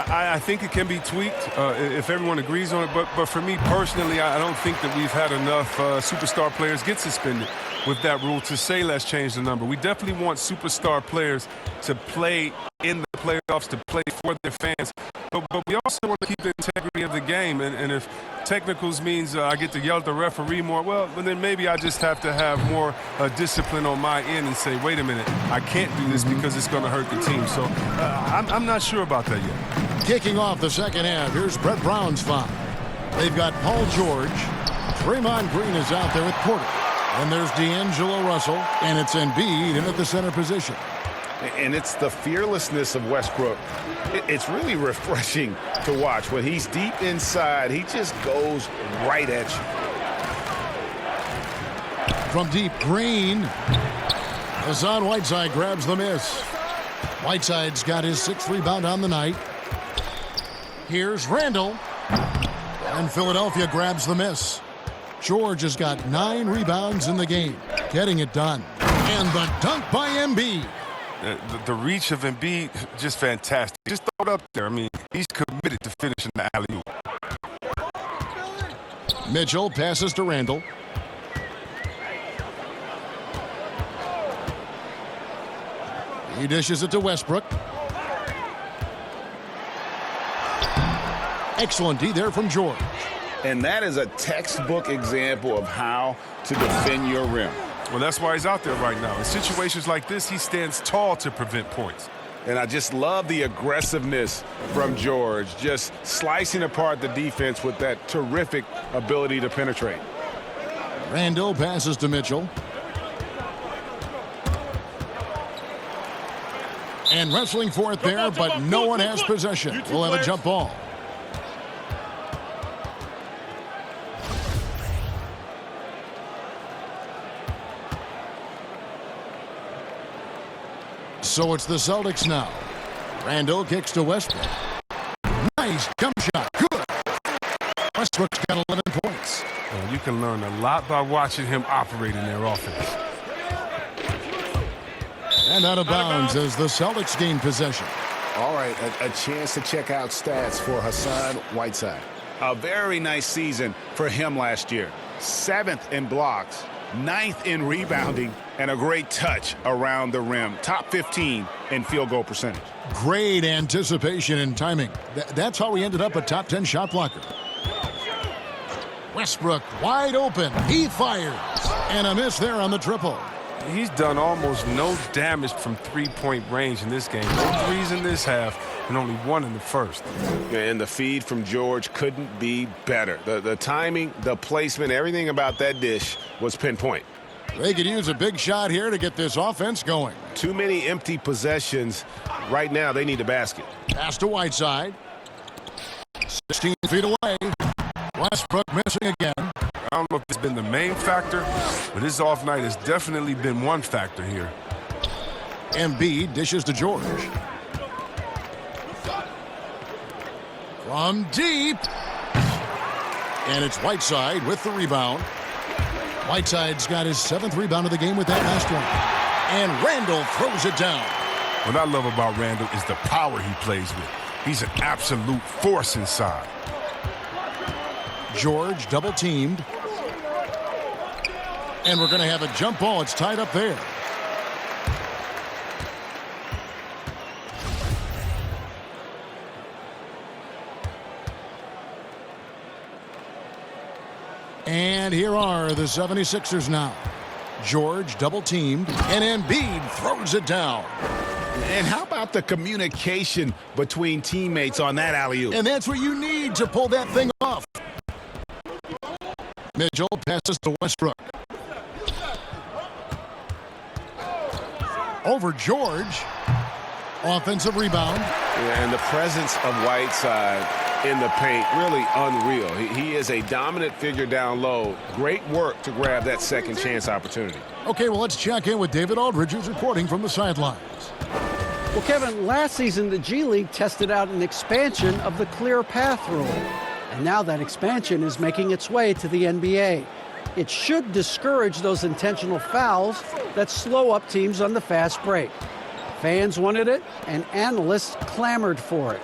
I think it can be tweaked if everyone agrees on it. But for me personally, I don't think that we've had enough superstar players get suspended with that rule to say let's change the number. We definitely want superstar players to play in the playoffs, to play for their fans. But we also want to keep the integrity of the game. And if technicals means I get to yell at the referee more, well, then maybe I just have to have more discipline on my end and say, wait a minute, I can't do this because it's going to hurt the team. So I'm not sure about that yet. Kicking off the second half, here's Brett Brown's foul. They've got Paul George. Draymond Green is out there with Porter. And there's D'Angelo Russell, and it's Embiid in at the center position. And it's the fearlessness of Westbrook. It's really refreshing to watch. When he's deep inside, he just goes right at you. From deep, Green. Hassan Whiteside grabs the miss. Whiteside's got his 6th rebound on the night. Here's Randall. And Philadelphia grabs the miss. George has got 9 rebounds in the game, getting it done. And the dunk by Embiid. The reach of Embiid, just fantastic. Just throw it up there. I mean, he's committed to finishing the alley-oop. Mitchell passes to Randall. He dishes it to Westbrook. Excellent D there from George. And that is a textbook example of how to defend your rim. Well, that's why he's out there right now. In situations like this, he stands tall to prevent points. And I just love the aggressiveness from George, just slicing apart the defense with that terrific ability to penetrate. Randall passes to Mitchell. And wrestling for it there, but no one has possession. We'll have a jump ball. So it's the Celtics now. Randall kicks to Westbrook. Nice jump shot. Good. Westbrook's got 11 points. Well, you can learn a lot by watching him operate in their offense. And out of bounds as the Celtics gain possession. All right, a chance to check out stats for Hassan Whiteside. A very nice season for him last year. 7th in blocks, 9th in rebounding, and a great touch around the rim. Top 15 in field goal percentage. Great anticipation and timing. That's how he ended up a top 10 shot blocker. Westbrook wide open. He fires. And a miss there on the triple. He's done almost no damage from three-point range in this game. 2 threes in this half and only 1 in the first. And the feed from George couldn't be better. The timing, the placement, everything about that dish was pinpoint. They could use a big shot here to get this offense going. Too many empty possessions. Right now, they need a basket. Pass to Whiteside. 16 feet away. Westbrook missing again. I don't know if it's been the main factor, but his off night has definitely been one factor here. Embiid dishes to George. From deep. And it's Whiteside with the rebound. Whiteside's got his 7th rebound of the game with that last one. And Randall throws it down. What I love about Randall is the power he plays with. He's an absolute force inside. George double teamed. And we're going to have a jump ball. It's tied up there. And here are the 76ers now. George double teamed, and Embiid throws it down. And how about the communication between teammates on that alley-oop? And that's what you need to pull that thing off. Mitchell passes to Westbrook. Over George. Offensive rebound. And the presence of Whiteside in the paint, really unreal. He is a dominant figure down low. Great work to grab that second chance opportunity. Okay, well, let's check in with David Aldridge, who's reporting from the sidelines. Well, Kevin, last season the G League tested out an expansion of the clear path rule. And now that expansion is making its way to the NBA. It should discourage those intentional fouls that slow up teams on the fast break. Fans wanted it, and analysts clamored for it.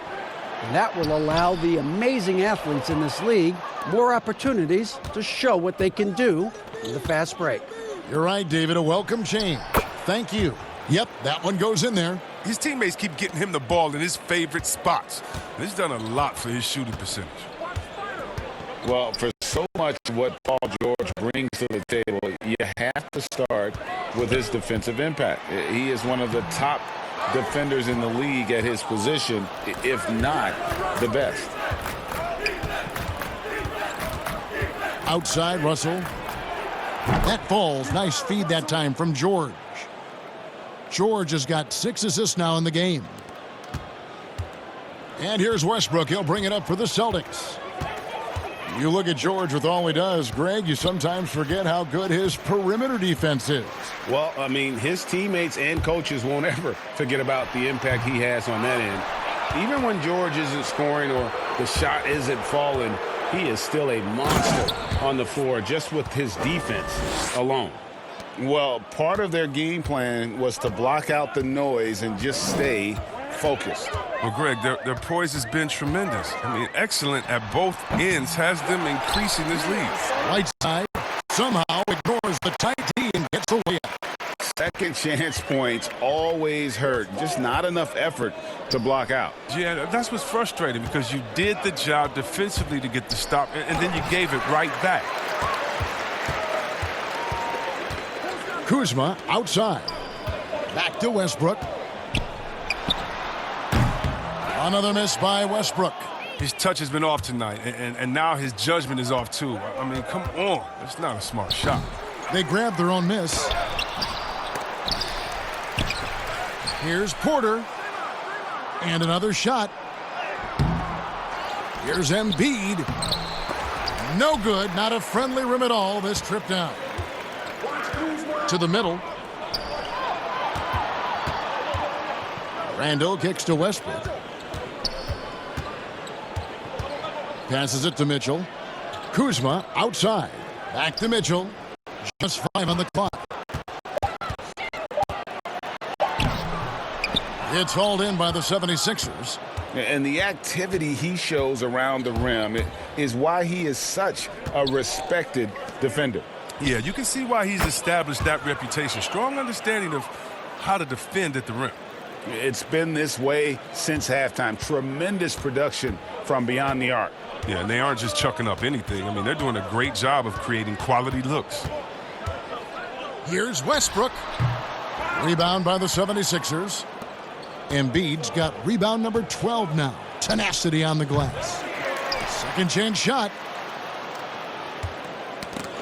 And that will allow the amazing athletes in this league more opportunities to show what they can do in the fast break. You're right, David. A welcome change. Thank you. Yep, that one goes in there. His teammates keep getting him the ball in his favorite spots. He's done a lot for his shooting percentage. Well, for so much of what Paul George brings to the table, you have to start with his defensive impact. He is one of the top defenders in the league at his position, if not the best. Outside, Russell. That falls. Nice feed that time from George. George has got 6 assists now in the game. And here's Westbrook. He'll bring it up for the Celtics. You look at George with all he does, Greg, you sometimes forget how good his perimeter defense is. Well, I mean, his teammates and coaches won't ever forget about the impact he has on that end. Even when George isn't scoring or the shot isn't falling, he is still a monster on the floor just with his defense alone. Well, part of their game plan was to block out the noise and just stay focused. Well, Greg, their poise has been tremendous. I mean, excellent at both ends, has them increasing this lead. Whiteside somehow ignores the tight D and gets away. Second chance points always hurt. Just not enough effort to block out. Yeah, that's what's frustrating because you did the job defensively to get the stop, and then you gave it right back. Kuzma outside. Back to Westbrook. Another miss by Westbrook. His touch has been off tonight, and now his judgment is off too. I mean, come on. It's not a smart shot. They grab their own miss. Here's Porter. And another shot. Here's Embiid. No good. Not a friendly rim at all this trip down. To the middle. Randall kicks to Westbrook. Passes it to Mitchell. Kuzma outside. Back to Mitchell. Just 5 on the clock. It's hauled in by the 76ers. And the activity he shows around the rim is why he is such a respected defender. Yeah, you can see why he's established that reputation. Strong understanding of how to defend at the rim. It's been this way since halftime. Tremendous production from beyond the arc. Yeah, and they aren't just chucking up anything. I mean, they're doing a great job of creating quality looks. Here's Westbrook. Rebound by the 76ers. Embiid's got rebound number 12 now. Tenacity on the glass. Second chance shot.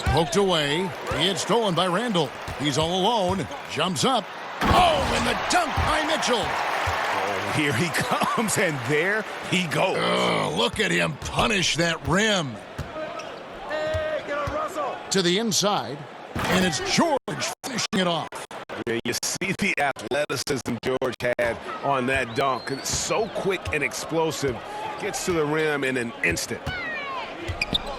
Poked away. It's stolen by Randall. He's all alone. Jumps up. Oh, and the dunk by Mitchell. Oh, here he comes, and there he goes. Look at him punish that rim. Hey, get on Russell. To the inside, and it's George finishing it off. And you see the athleticism George had on that dunk. It's so quick and explosive. Gets to the rim in an instant.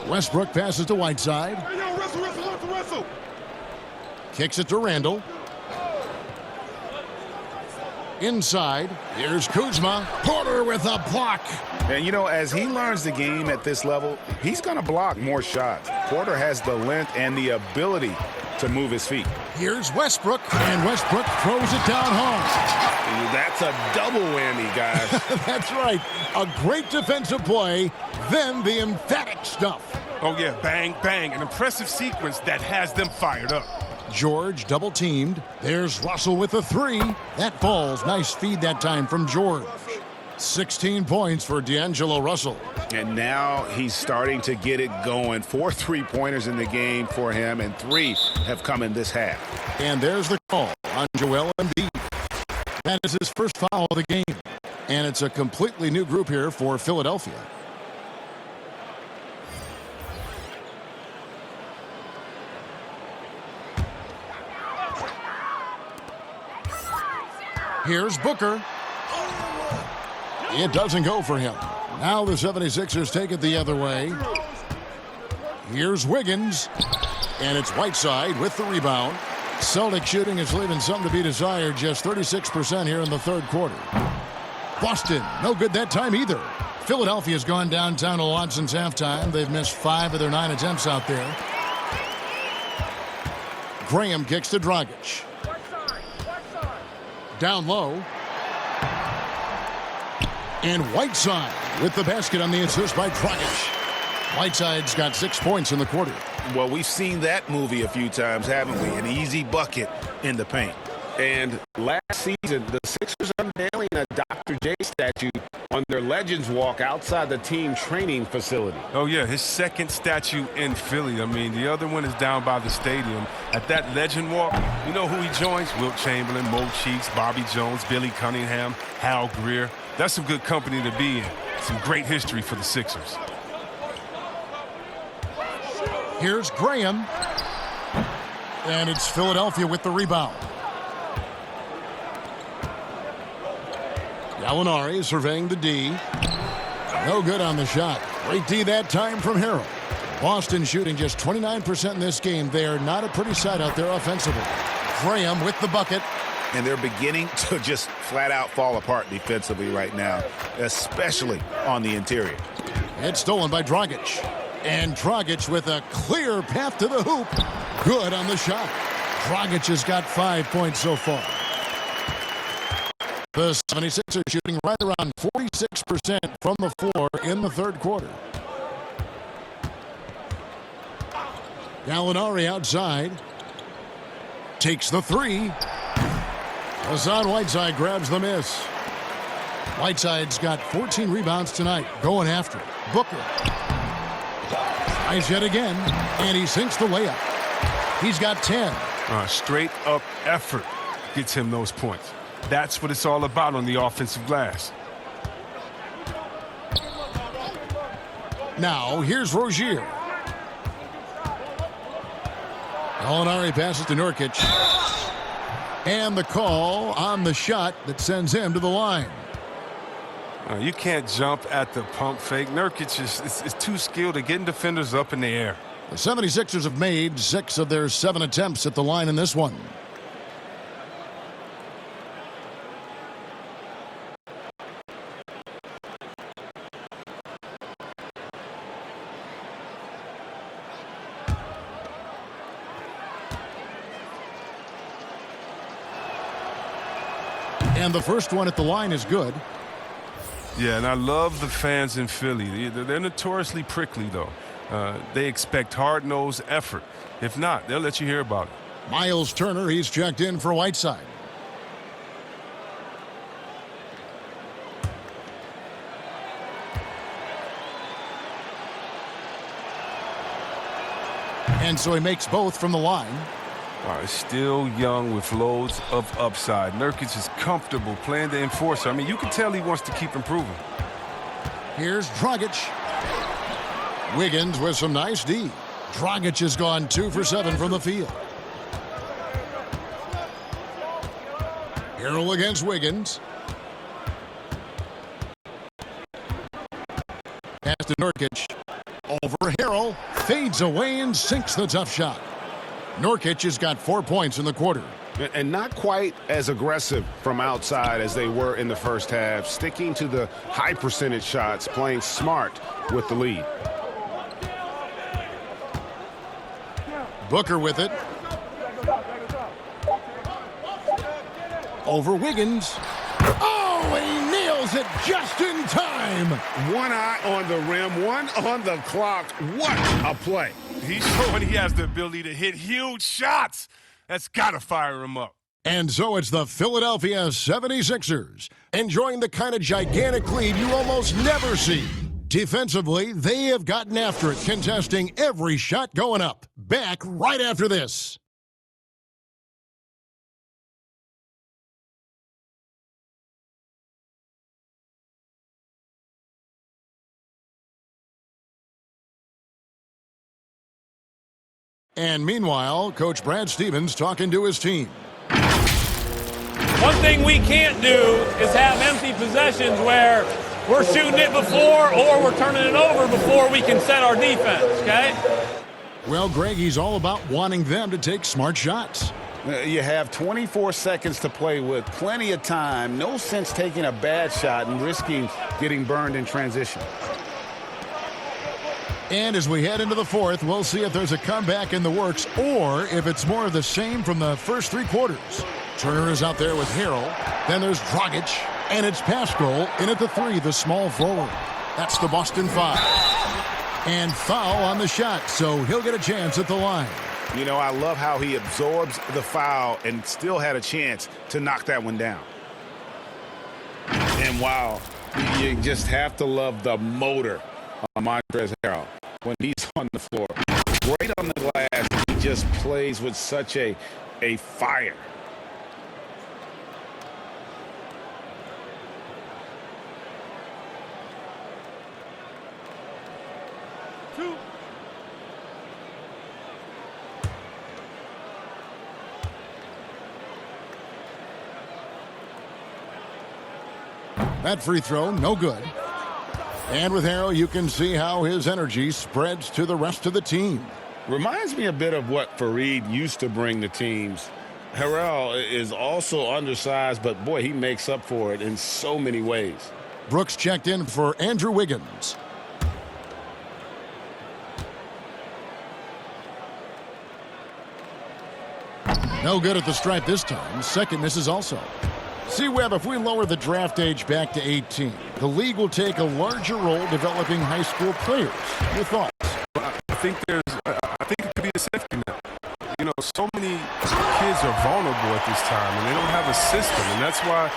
Westbrook passes to Whiteside. Hey, yo, wrestle. Kicks it to Randall. Inside, here's Kuzma. Porter with a block. And, you know, as he learns the game at this level, he's going to block more shots. Porter has the length and the ability to move his feet. Here's Westbrook, and Westbrook throws it down home. That's a double whammy, guys. That's right. A great defensive play, then the emphatic stuff. Oh, yeah, bang, bang. An impressive sequence that has them fired up. George double-teamed. There's Russell with a three. That falls. Nice feed that time from George. 16 points for D'Angelo Russell. And now he's starting to get it going. 4 3-pointers in the game for him, and 3 have come in this half. And there's the call on Joel Embiid. That is his first foul of the game. And it's a completely new group here for Philadelphia. Here's Booker. It doesn't go for him. Now the 76ers take it the other way. Here's Wiggins. And it's Whiteside with the rebound. Celtic shooting is leaving something to be desired. Just 36% here in the third quarter. Boston, no good that time either. Philadelphia's gone downtown a lot since halftime. They've missed 5 of their 9 attempts out there. Graham kicks to Dragic. Down low. And Whiteside with the basket on the assist by Dragic. Whiteside's got 6 points in the quarter. Well, we've seen that movie a few times, haven't we? An easy bucket in the paint. And last season, the Sixers unveiling a Dr. J statue on their Legends Walk outside the team training facility. Oh, yeah, his second statue in Philly. I mean, the other one is down by the stadium. At that Legend Walk, you know who he joins? Wilt Chamberlain, Mo Cheeks, Bobby Jones, Billy Cunningham, Hal Greer. That's some good company to be in. Some great history for the Sixers. Here's Graham. And it's Philadelphia with the rebound. Gallinari surveying the D. No good on the shot. Great D that time from Harrell. Boston shooting just 29% in this game. They are not a pretty sight out there offensively. Graham with the bucket. And they're beginning to just flat out fall apart defensively right now, especially on the interior. It's stolen by Dragic. And Dragic with a clear path to the hoop. Good on the shot. Dragic has got 5 points so far. The 76ers are shooting right around 46% from the floor in the third quarter. Gallinari outside. Takes the three. Hassan Whiteside grabs the miss. Whiteside's got 14 rebounds tonight. Going after it. Booker. Tries yet again. And he sinks the layup. He's got 10. Straight up effort gets him those points. That's what it's all about on the offensive glass. Now, here's Rozier. Gallinari passes to Nurkic. And the call on the shot that sends him to the line. You can't jump at the pump fake. Nurkic is too skilled at getting defenders up in the air. The 76ers have made 6 of their 7 attempts at the line in this one. And the first one at the line is good. Yeah, and I love the fans in Philly. They're notoriously prickly, though. They expect hard-nosed effort. If not, they'll let you hear about it. Miles Turner, he's checked in for Whiteside. And so he makes both from the line. Still young with loads of upside. Nurkic is comfortable playing the enforcer. I mean, you can tell he wants to keep improving. Here's Dragic. Wiggins with some nice D. Dragic has gone 2 for 7 from the field. Harrell against Wiggins. Pass to Nurkic. Over Harrell. Fades away and sinks the tough shot. Nurkic has got 4 points in the quarter. And not quite as aggressive from outside as they were in the first half. Sticking to the high percentage shots, playing smart with the lead. Booker with it. Over Wiggins. Oh, he nails it just in time. One eye on the rim, one on the clock. What a play. He's showing he has the ability to hit huge shots. That's got to fire him up. And so it's the Philadelphia 76ers, enjoying the kind of gigantic lead you almost never see. Defensively, they have gotten after it, contesting every shot going up. Back right after this. And meanwhile, Coach Brad Stevens talking to his team. One thing we can't do is have empty possessions where we're shooting it before or we're turning it over before we can set our defense, okay? Well, Greg, he's all about wanting them to take smart shots. You have 24 seconds to play with, plenty of time. No sense taking a bad shot and risking getting burned in transition. And as we head into the fourth, we'll see if there's a comeback in the works or if it's more of the same from the first three quarters. Turner is out there with Harrell. Then there's Dragic. And it's Pascal in at the three, the small forward. That's the Boston foul. And foul on the shot, so he'll get a chance at the line. You know, I love how he absorbs the foul and still had a chance to knock that one down. And wow, you just have to love the motor on Montrezl Harrell when he's on the floor. Great on the glass. He just plays with such a fire. That free throw, no good. And with Harrell, you can see how his energy spreads to the rest of the team. Reminds me a bit of what Fareed used to bring to teams. Harrell is also undersized, but boy, he makes up for it in so many ways. Brooks checked in for Andrew Wiggins. No good at the stripe this time. Second misses also. See, Webb, if we lower the draft age back to 18, the league will take a larger role developing high school players. Your thoughts? I think it could be a safety net. You know, so many kids are vulnerable at this time, and they don't have a system, and that's why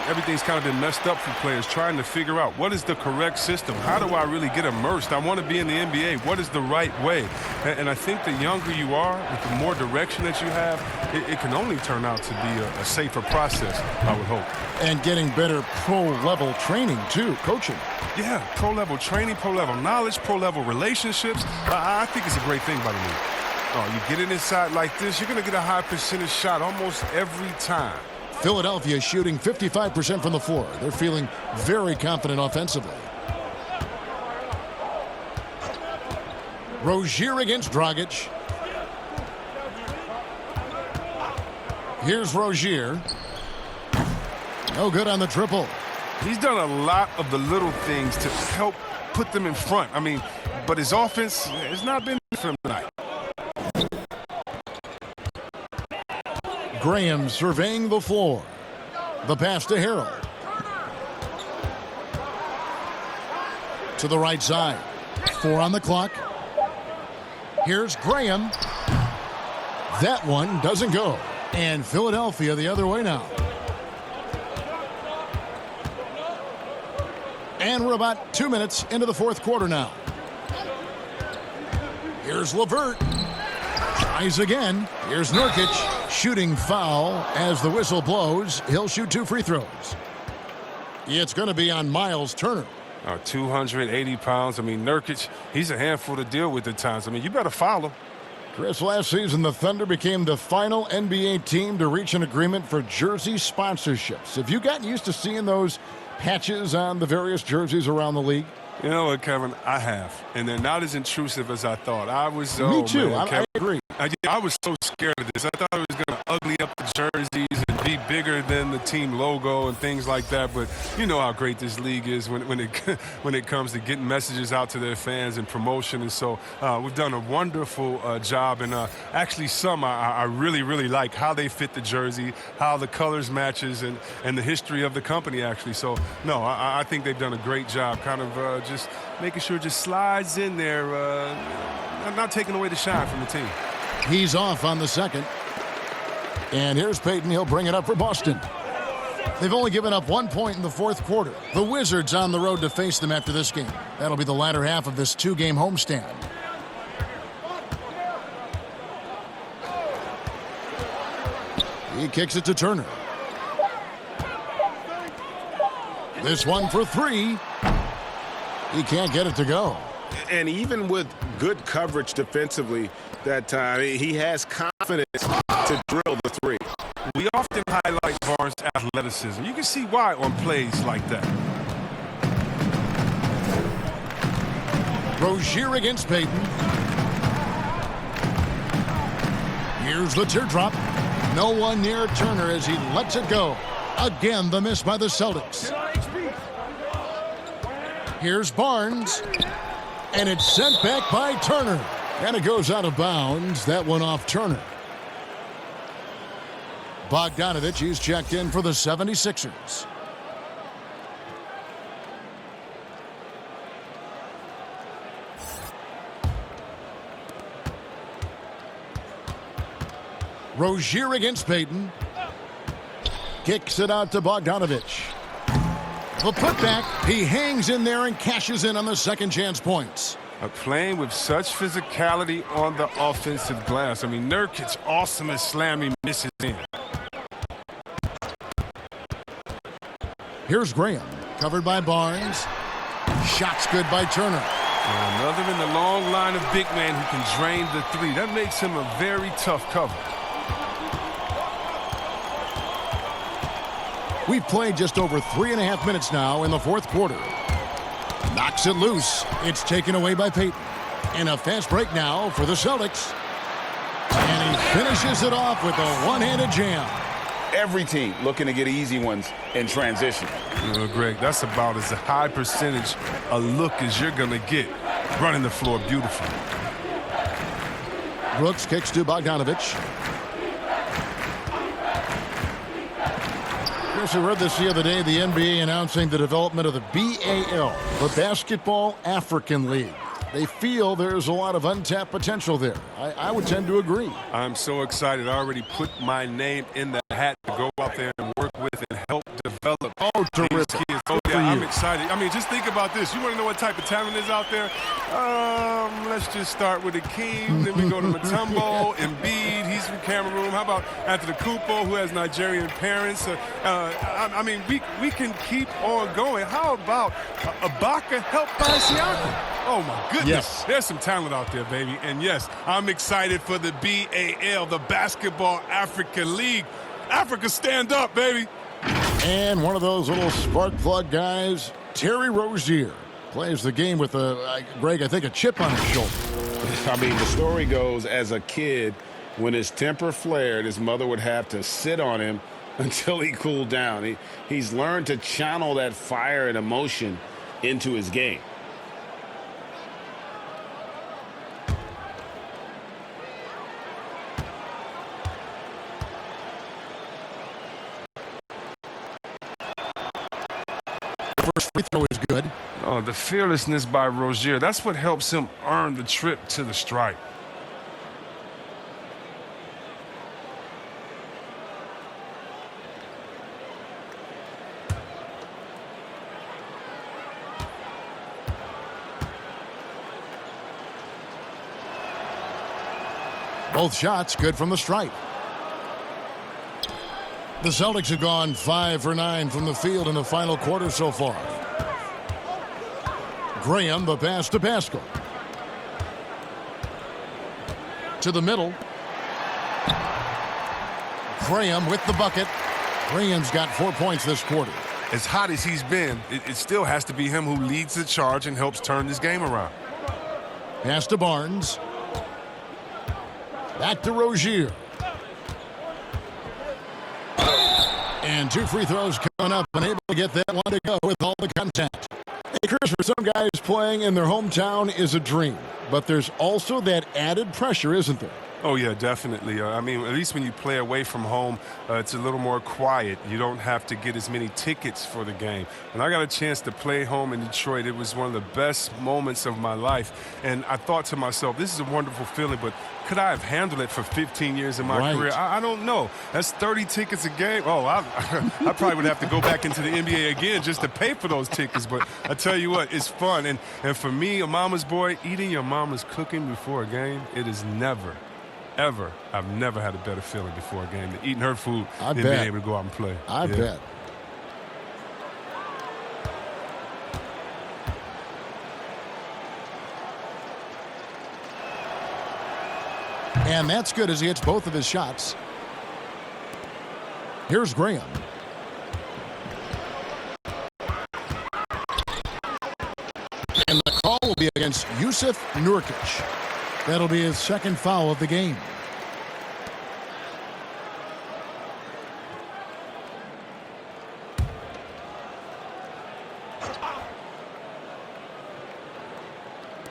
everything's kind of been messed up for players trying to figure out what is the correct system. How do I really get immersed? I want to be in the NBA. What is the right way? And I think the younger you are, with the more direction that you have, it can only turn out to be a safer process, I would hope. And getting better pro-level training, too, coaching. Yeah, pro-level training, pro-level knowledge, pro-level relationships. I think it's a great thing by the league. Oh, you get it inside like this, you're going to get a high percentage shot almost every time. Philadelphia shooting 55% from the floor. They're feeling very confident offensively. Rozier against Dragic. Here's Rozier. No good on the triple. He's done a lot of the little things to help put them in front. I mean, but his offense has not been for him tonight. Graham surveying the floor. The pass to Harrell. To the right side. 4 on the clock. Here's Graham. That one doesn't go. And Philadelphia the other way now. And we're about 2 minutes into the fourth quarter now. Here's LeVert. Tries again. Here's Nurkic. Shooting foul as the whistle blows. He'll shoot 2 free throws. It's going to be on Miles Turner. 280 pounds. I mean, Nurkic, he's a handful to deal with at times. I mean, you better foul him. Chris, last season the Thunder became the final NBA team to reach an agreement for jersey sponsorships. Have you gotten used to seeing those patches on the various jerseys around the league? You know what, Kevin? I have. And they're not as intrusive as I thought. I was. Me too. Man, I agree. I was so scared of this. I thought it was going to ugly up the jerseys and be bigger than the team logo and things like that. But you know how great this league is when it comes to getting messages out to their fans and promotion. And so we've done a wonderful job. And actually, some I really, really like how they fit the jersey, how the colors matches, and the history of the company, actually. So, no, I think they've done a great job kind of just making sure it just slides in there, not taking away the shine from the team. He's off on the second. And here's Payton. He'll bring it up for Boston. They've only given up 1 point in the fourth quarter. The Wizards on the road to face them after this game. That'll be the latter half of this two-game homestand. He kicks it to Turner. This one for three. He can't get it to go. And even with good coverage defensively that time, he has confidence to drill the three. We often highlight Barnes' athleticism. You can see why on plays like that. Rozier against Payton. Here's the teardrop. No one near Turner as he lets it go. Again, the miss by the Celtics. Here's Barnes. And it's sent back by Turner. And it goes out of bounds. That one off Turner. Bogdanovich, he's checked in for the 76ers. Rozier against Payton. Kicks it out to Bogdanovich. The putback, he hangs in there and cashes in on the second chance points. Playing with such physicality on the offensive glass. I mean, Nurkic's awesome at slamming, misses in. Here's Graham, covered by Barnes. Shots good by Turner. And another in the long line of big man who can drain the three. That makes him a very tough cover. We've played just over 3.5 minutes now in the fourth quarter. Knocks it loose. It's taken away by Payton. And a fast break now for the Celtics. And he finishes it off with a one-handed jam. Every team looking to get easy ones in transition. Greg, that's about as a high percentage a look as you're going to get. Running the floor beautifully. Brooks kicks to Bogdanovich. I read this the other day, the NBA announcing the development of the BAL, the Basketball African League. They feel there's a lot of untapped potential there. I would tend to agree. I'm so excited. I already put my name in the hat to go out there and work with and help develop these kids. Oh, yeah, I'm excited. I mean, just think about this. You want to know what type of talent is out there? Let's just start with Akeem. Then we go to Mutombo, Embiid. He's from Cameroon. How about Antetokounmpo, who has Nigerian parents? I mean, we can keep on going. How about Ibaka helped by Siakam? Oh, my goodness. Yes. There's some talent out there, baby. And, yes, I'm excited for the BAL, the Basketball Africa League. Africa, stand up, baby. And one of those little spark plug guys, Terry Rozier, plays the game with, Greg, I think a chip on his shoulder. I mean, the story goes, as a kid, when his temper flared, his mother would have to sit on him until he cooled down. He's learned to channel that fire and emotion into his game. First free throw is good. Oh, the fearlessness by Rozier. That's what helps him earn the trip to the stripe. Both shots good from the stripe. The Celtics have gone 5 for 9 from the field in the final quarter so far. Graham, the pass to Pascal. to the middle. Graham with the bucket. Graham's got 4 points this quarter. As hot as he's been, it still has to be him who leads the charge and helps turn this game around. Pass to Barnes. Back to Rozier. And 2 free throws coming up, unable to get that one to go with all the contact. Hey, Chris, for some guys, playing in their hometown is a dream, but there's also that added pressure, isn't there? Oh, yeah, definitely. I mean, at least when you play away from home, it's a little more quiet. You don't have to get as many tickets for the game. When I got a chance to play home in Detroit, it was one of the best moments of my life. And I thought to myself, this is a wonderful feeling, but could I have handled it for 15 years in my career? I don't know. That's 30 tickets a game. Oh, I probably would have to go back into the NBA again just to pay for those tickets. But I tell you what, it's fun. And for me, a mama's boy, eating your mama's cooking before a game, it is never, ever, I've never had a better feeling before a game than eating her food and being able to go out and play. I bet. And that's good as he hits both of his shots. Here's Graham. And the call will be against Jusuf Nurkic. That'll be his second foul of the game.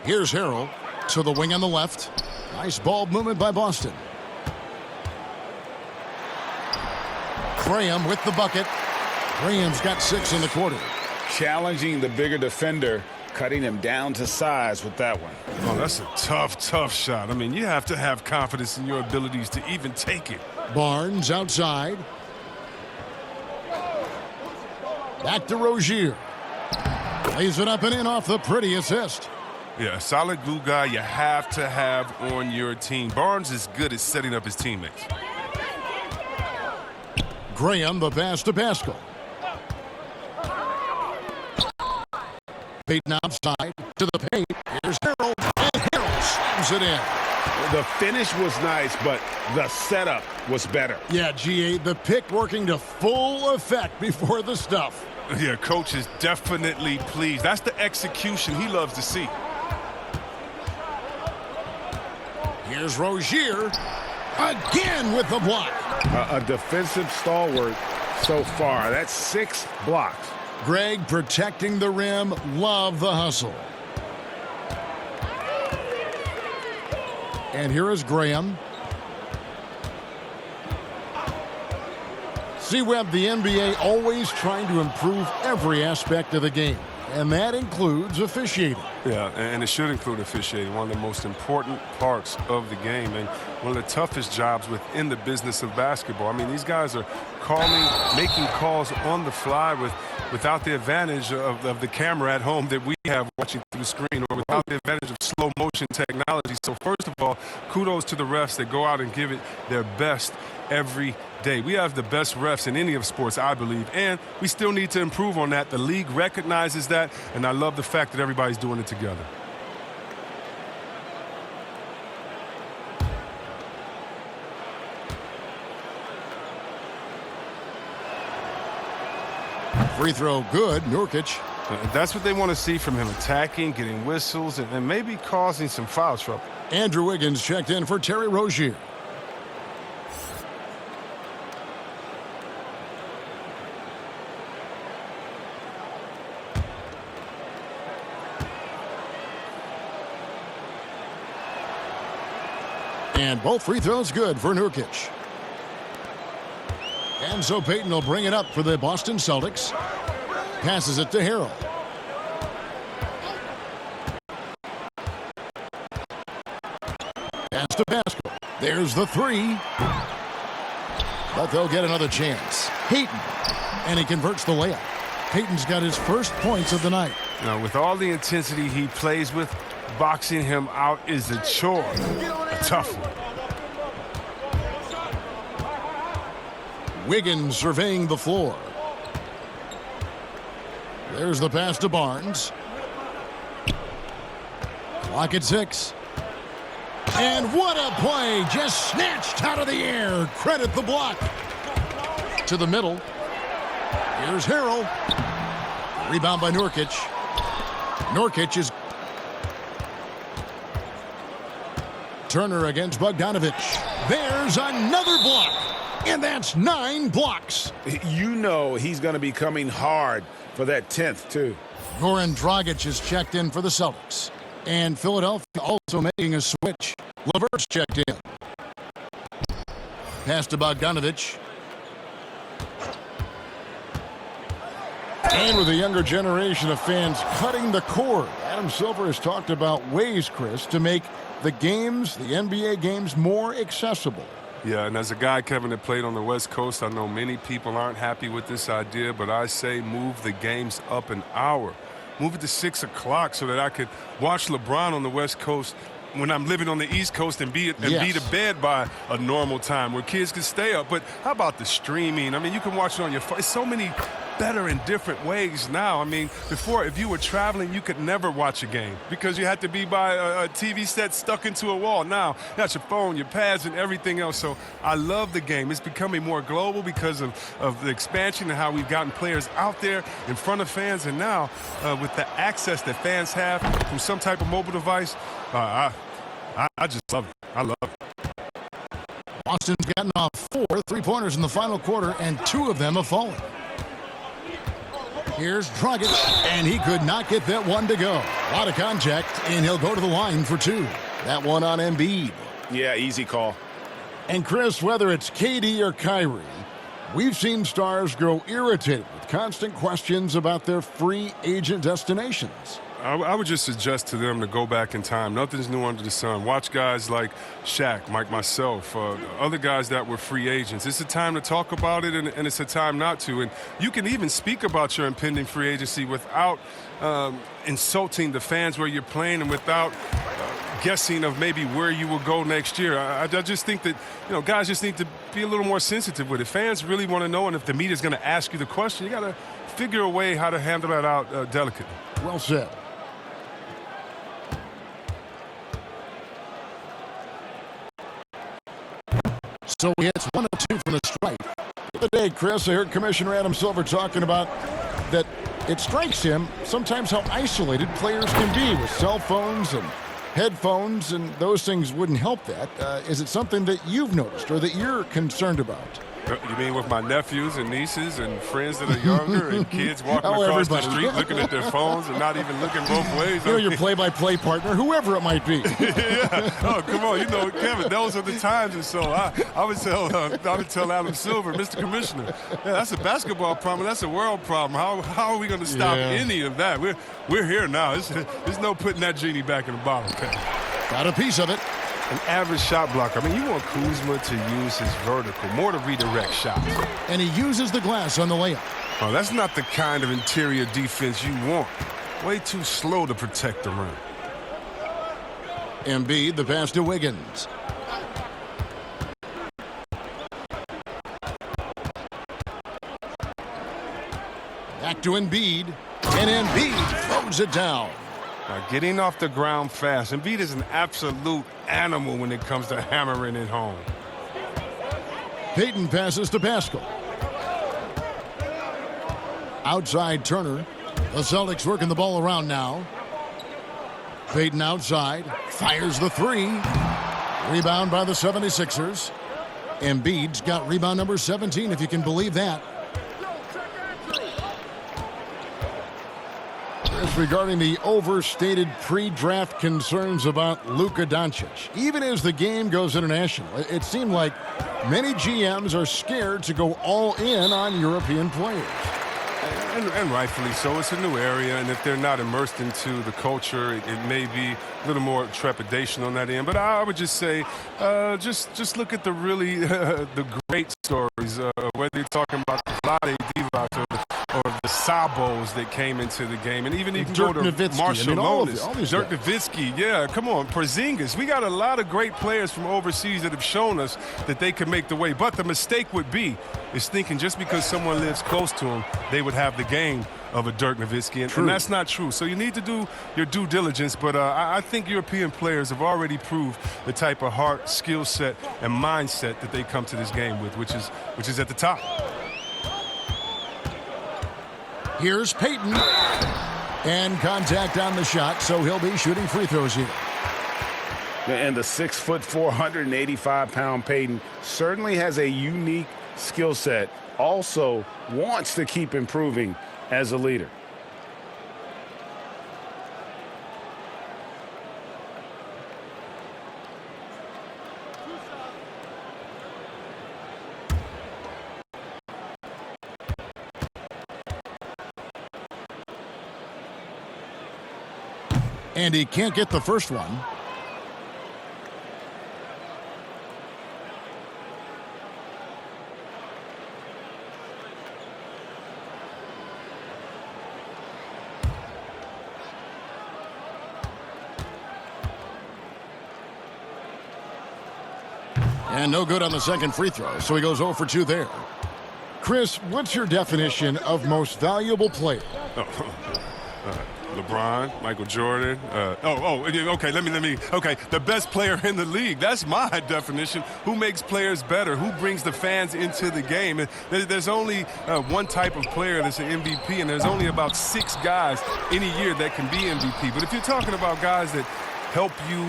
Here's Harrell to the wing on the left. Nice ball movement by Boston. Graham with the bucket. Graham's got 6 in the quarter. Challenging the bigger defender, cutting him down to size with that one. Oh, that's a tough shot. I mean, you have to have confidence in your abilities to even take it. Barnes outside. Back to Rozier. Lays it up and in off the pretty assist. Yeah, a solid glue guy you have to have on your team. Barnes is good at setting up his teammates. Graham, the pass to Pascal. Peyton outside to the paint. Here's Harrell, and Harrell slams it in. The finish was nice, but the setup was better. Yeah, GA, the pick working to full effect before the stuff. Yeah, coach is definitely pleased. That's the execution he loves to see. Here's Rozier again with the block. A defensive stalwart so far. That's 6 blocks. Greg protecting the rim. Love the hustle. And here is Graham. See, Webb, the NBA always trying to improve every aspect of the game, and that includes officiating. Yeah, and it should include officiating, one of the most important parts of the game and one of the toughest jobs within the business of basketball. I mean, these guys are making calls on the fly without the advantage of the camera at home that we have watching through the screen, or without the advantage of slow motion technology. So first of all, kudos to the refs that go out and give it their best every day. We have the best refs in any of sports, I believe, and we still need to improve on that. The league recognizes that, and I love the fact that everybody's doing it together. Free throw good, Nurkic. That's what they want to see from him, attacking, getting whistles, and maybe causing some foul trouble. Andrew Wiggins checked in for Terry Rozier. And both free throws good for Nurkic. And so Peyton will bring it up for the Boston Celtics. Passes it to Harrell. Pass to Pascal. There's the three. But they'll get another chance. Peyton. And he converts the layup. Peyton's got his first points of the night. Now, with all the intensity he plays with, boxing him out is a chore. A tough one. Wiggins surveying the floor. There's the pass to Barnes. Clock at 6. And what a play, just snatched out of the air. Credit the block. To the middle. Here's Harrell. Rebound by Nurkic. Nurkic is... Turner against Bogdanovic. There's another block. And that's 9 blocks. You know he's going to be coming hard for that 10th, too. Goran Dragic is checked in for the Celtics. And Philadelphia also making a switch. LeVert's checked in. Pass to Bogdanovic. And with a younger generation of fans cutting the cord, Adam Silver has talked about ways, Chris, to make the games, the NBA games, more accessible. Yeah, and as a guy, Kevin, that played on the West Coast, I know many people aren't happy with this idea, but I say move the games up an hour. Move it to 6 o'clock so that I could watch LeBron on the West Coast when I'm living on the East Coast and be to bed by a normal time where kids can stay up. But how about the streaming? I mean, you can watch it on your phone. It's so many better in different ways now. I mean, before, if you were traveling, you could never watch a game because you had to be by a TV set stuck into a wall. Now, you got your phone, your pads, and everything else. So I love the game. It's becoming more global because of the expansion and how we've gotten players out there in front of fans. And now, with the access that fans have from some type of mobile device, I just love it. I love it. Boston's gotten off 4 3-pointers in the final quarter, and 2 of them have fallen. Here's Dragic, and he could not get that one to go. A lot of contact, and he'll go to the line for 2. That one on Embiid. Yeah, easy call. And Chris, whether it's KD or Kyrie, we've seen stars grow irritated with constant questions about their free agent destinations. I would just suggest to them to go back in time. Nothing's new under the sun. Watch guys like Shaq, like myself, other guys that were free agents. It's a time to talk about it, and it's a time not to. And you can even speak about your impending free agency without insulting the fans where you're playing and without guessing of maybe where you will go next year. I just think that, guys just need to be a little more sensitive with it. Fans really want to know, and if the media's going to ask you the question, you got to figure a way how to handle that out delicately. Well said. So he hits 1 of 2 from the strike. The other day, Chris, I heard Commissioner Adam Silver talking about that it strikes him sometimes how isolated players can be with cell phones and headphones, and those things wouldn't help that. Is it something that you've noticed or that you're concerned about? You mean with my nephews and nieces and friends that are younger and kids walking across the street looking at their phones and not even looking both ways? Your play-by-play partner, whoever it might be. Yeah. Oh, come on. Kevin, those are the times. And so I would tell Adam Silver, Mr. Commissioner, that's a basketball problem. That's a world problem. How are we going to stop any of that? We're here now. There's no putting that genie back in the bottle, Kevin. Got a piece of it. An average shot blocker. I mean, you want Kuzma to use his vertical, more to redirect shots. And he uses the glass on the layup. Oh, that's not the kind of interior defense you want. Way too slow to protect the rim. Embiid, the pass to Wiggins. Back to Embiid. And Embiid throws it down. Getting off the ground fast. Embiid is an absolute animal when it comes to hammering it home. Payton passes to Pascal. Outside Turner. The Celtics working the ball around now. Payton outside. Fires the 3. Rebound by the 76ers. Embiid's got rebound number 17, if you can believe that. Regarding the overstated pre-draft concerns about Luka Doncic. Even as the game goes international, it seemed like many GMs are scared to go all in on European players. And rightfully so. It's a new area, and if they're not immersed into the culture, it may be a little more trepidation on that end. But I would just say, just look at the really the great stories, whether you're talking about the Vlade Divac or the Sabos that came into the game, and even Dirk go to Nowitzki. Marshall Lonis, Dirk Nowitzki, yeah, come on, Porzingis. We got a lot of great players from overseas that have shown us that they can make the way. But the mistake would be is thinking just because someone lives close to them, they would have the game. of a Dirk Nowitzki, and that's not true. So you need to do your due diligence, but I think European players have already proved the type of heart, skill set, and mindset that they come to this game with, which is at the top. Here's Payton. And contact on the shot, so he'll be shooting free throws here. And the 6'4", 485-pound Payton certainly has a unique skill set. Also wants to keep improving as a leader. And he can't get the first one. And no good on the second free throw, so he goes 0 for 2 there. Chris, what's your definition of most valuable player? LeBron, Michael Jordan. Okay, let me. Okay, the best player in the league. That's my definition. Who makes players better? Who brings the fans into the game? And there's only one type of player that's an MVP, and there's only about 6 guys in a year that can be MVP. But if you're talking about guys that help you,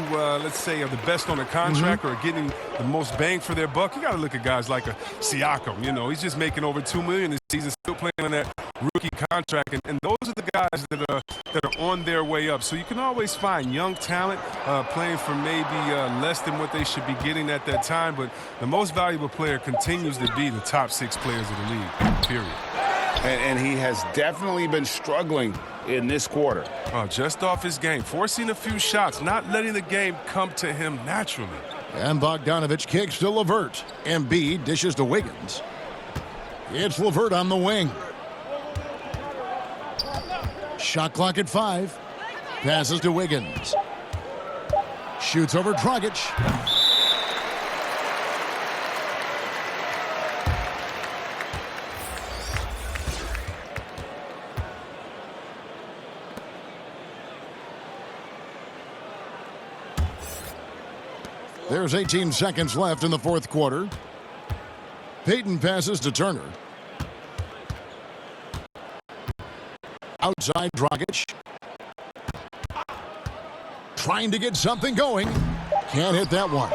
let's say, are the best on the contract or getting the most bang for their buck, you got to look at guys like a Siakam. You know, he's just making over $2 million this season, still playing on that rookie contract, and those are the guys that are on their way up. So you can always find young talent playing for maybe less than what they should be getting at that time, but the most valuable player continues to be the top 6 players of the league, period. And he has definitely been struggling in this quarter. Just off his game, forcing a few shots, not letting the game come to him naturally. And Bogdanovich kicks to LeVert. Embiid dishes to Wiggins. It's LeVert on the wing. Shot clock at 5. Passes to Wiggins. Shoots over Dragic. There's 18 seconds left in the fourth quarter. Payton passes to Turner. Outside Dragic. Trying to get something going. Can't hit that one.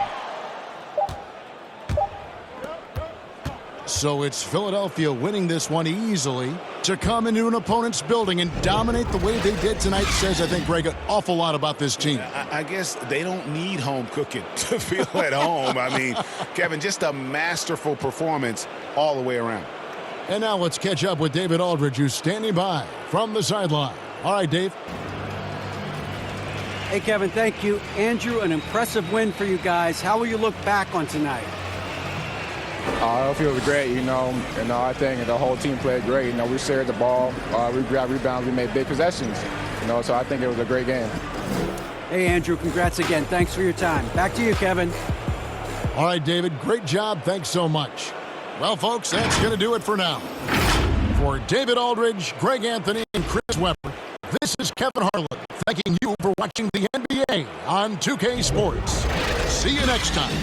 So it's Philadelphia winning this one easily to come into an opponent's building and dominate the way they did tonight says, I think, Greg, an awful lot about this team. I guess they don't need home cooking to feel at home. I mean, Kevin, just a masterful performance all the way around. And now let's catch up with David Aldridge, who's standing by from the sideline. All right, Dave. Hey, Kevin, thank you. Andrew, an impressive win for you guys. How will you look back on tonight? It feels great, I think the whole team played great. We shared the ball, we grabbed rebounds, we made big possessions, so I think it was a great game. Hey, Andrew, congrats again. Thanks for your time. Back to you, Kevin. All right, David, great job. Thanks so much. Well, folks, that's going to do it for now. For David Aldridge, Greg Anthony, and Chris Webber, this is Kevin Harlan thanking you for watching the NBA on 2K Sports. See you next time.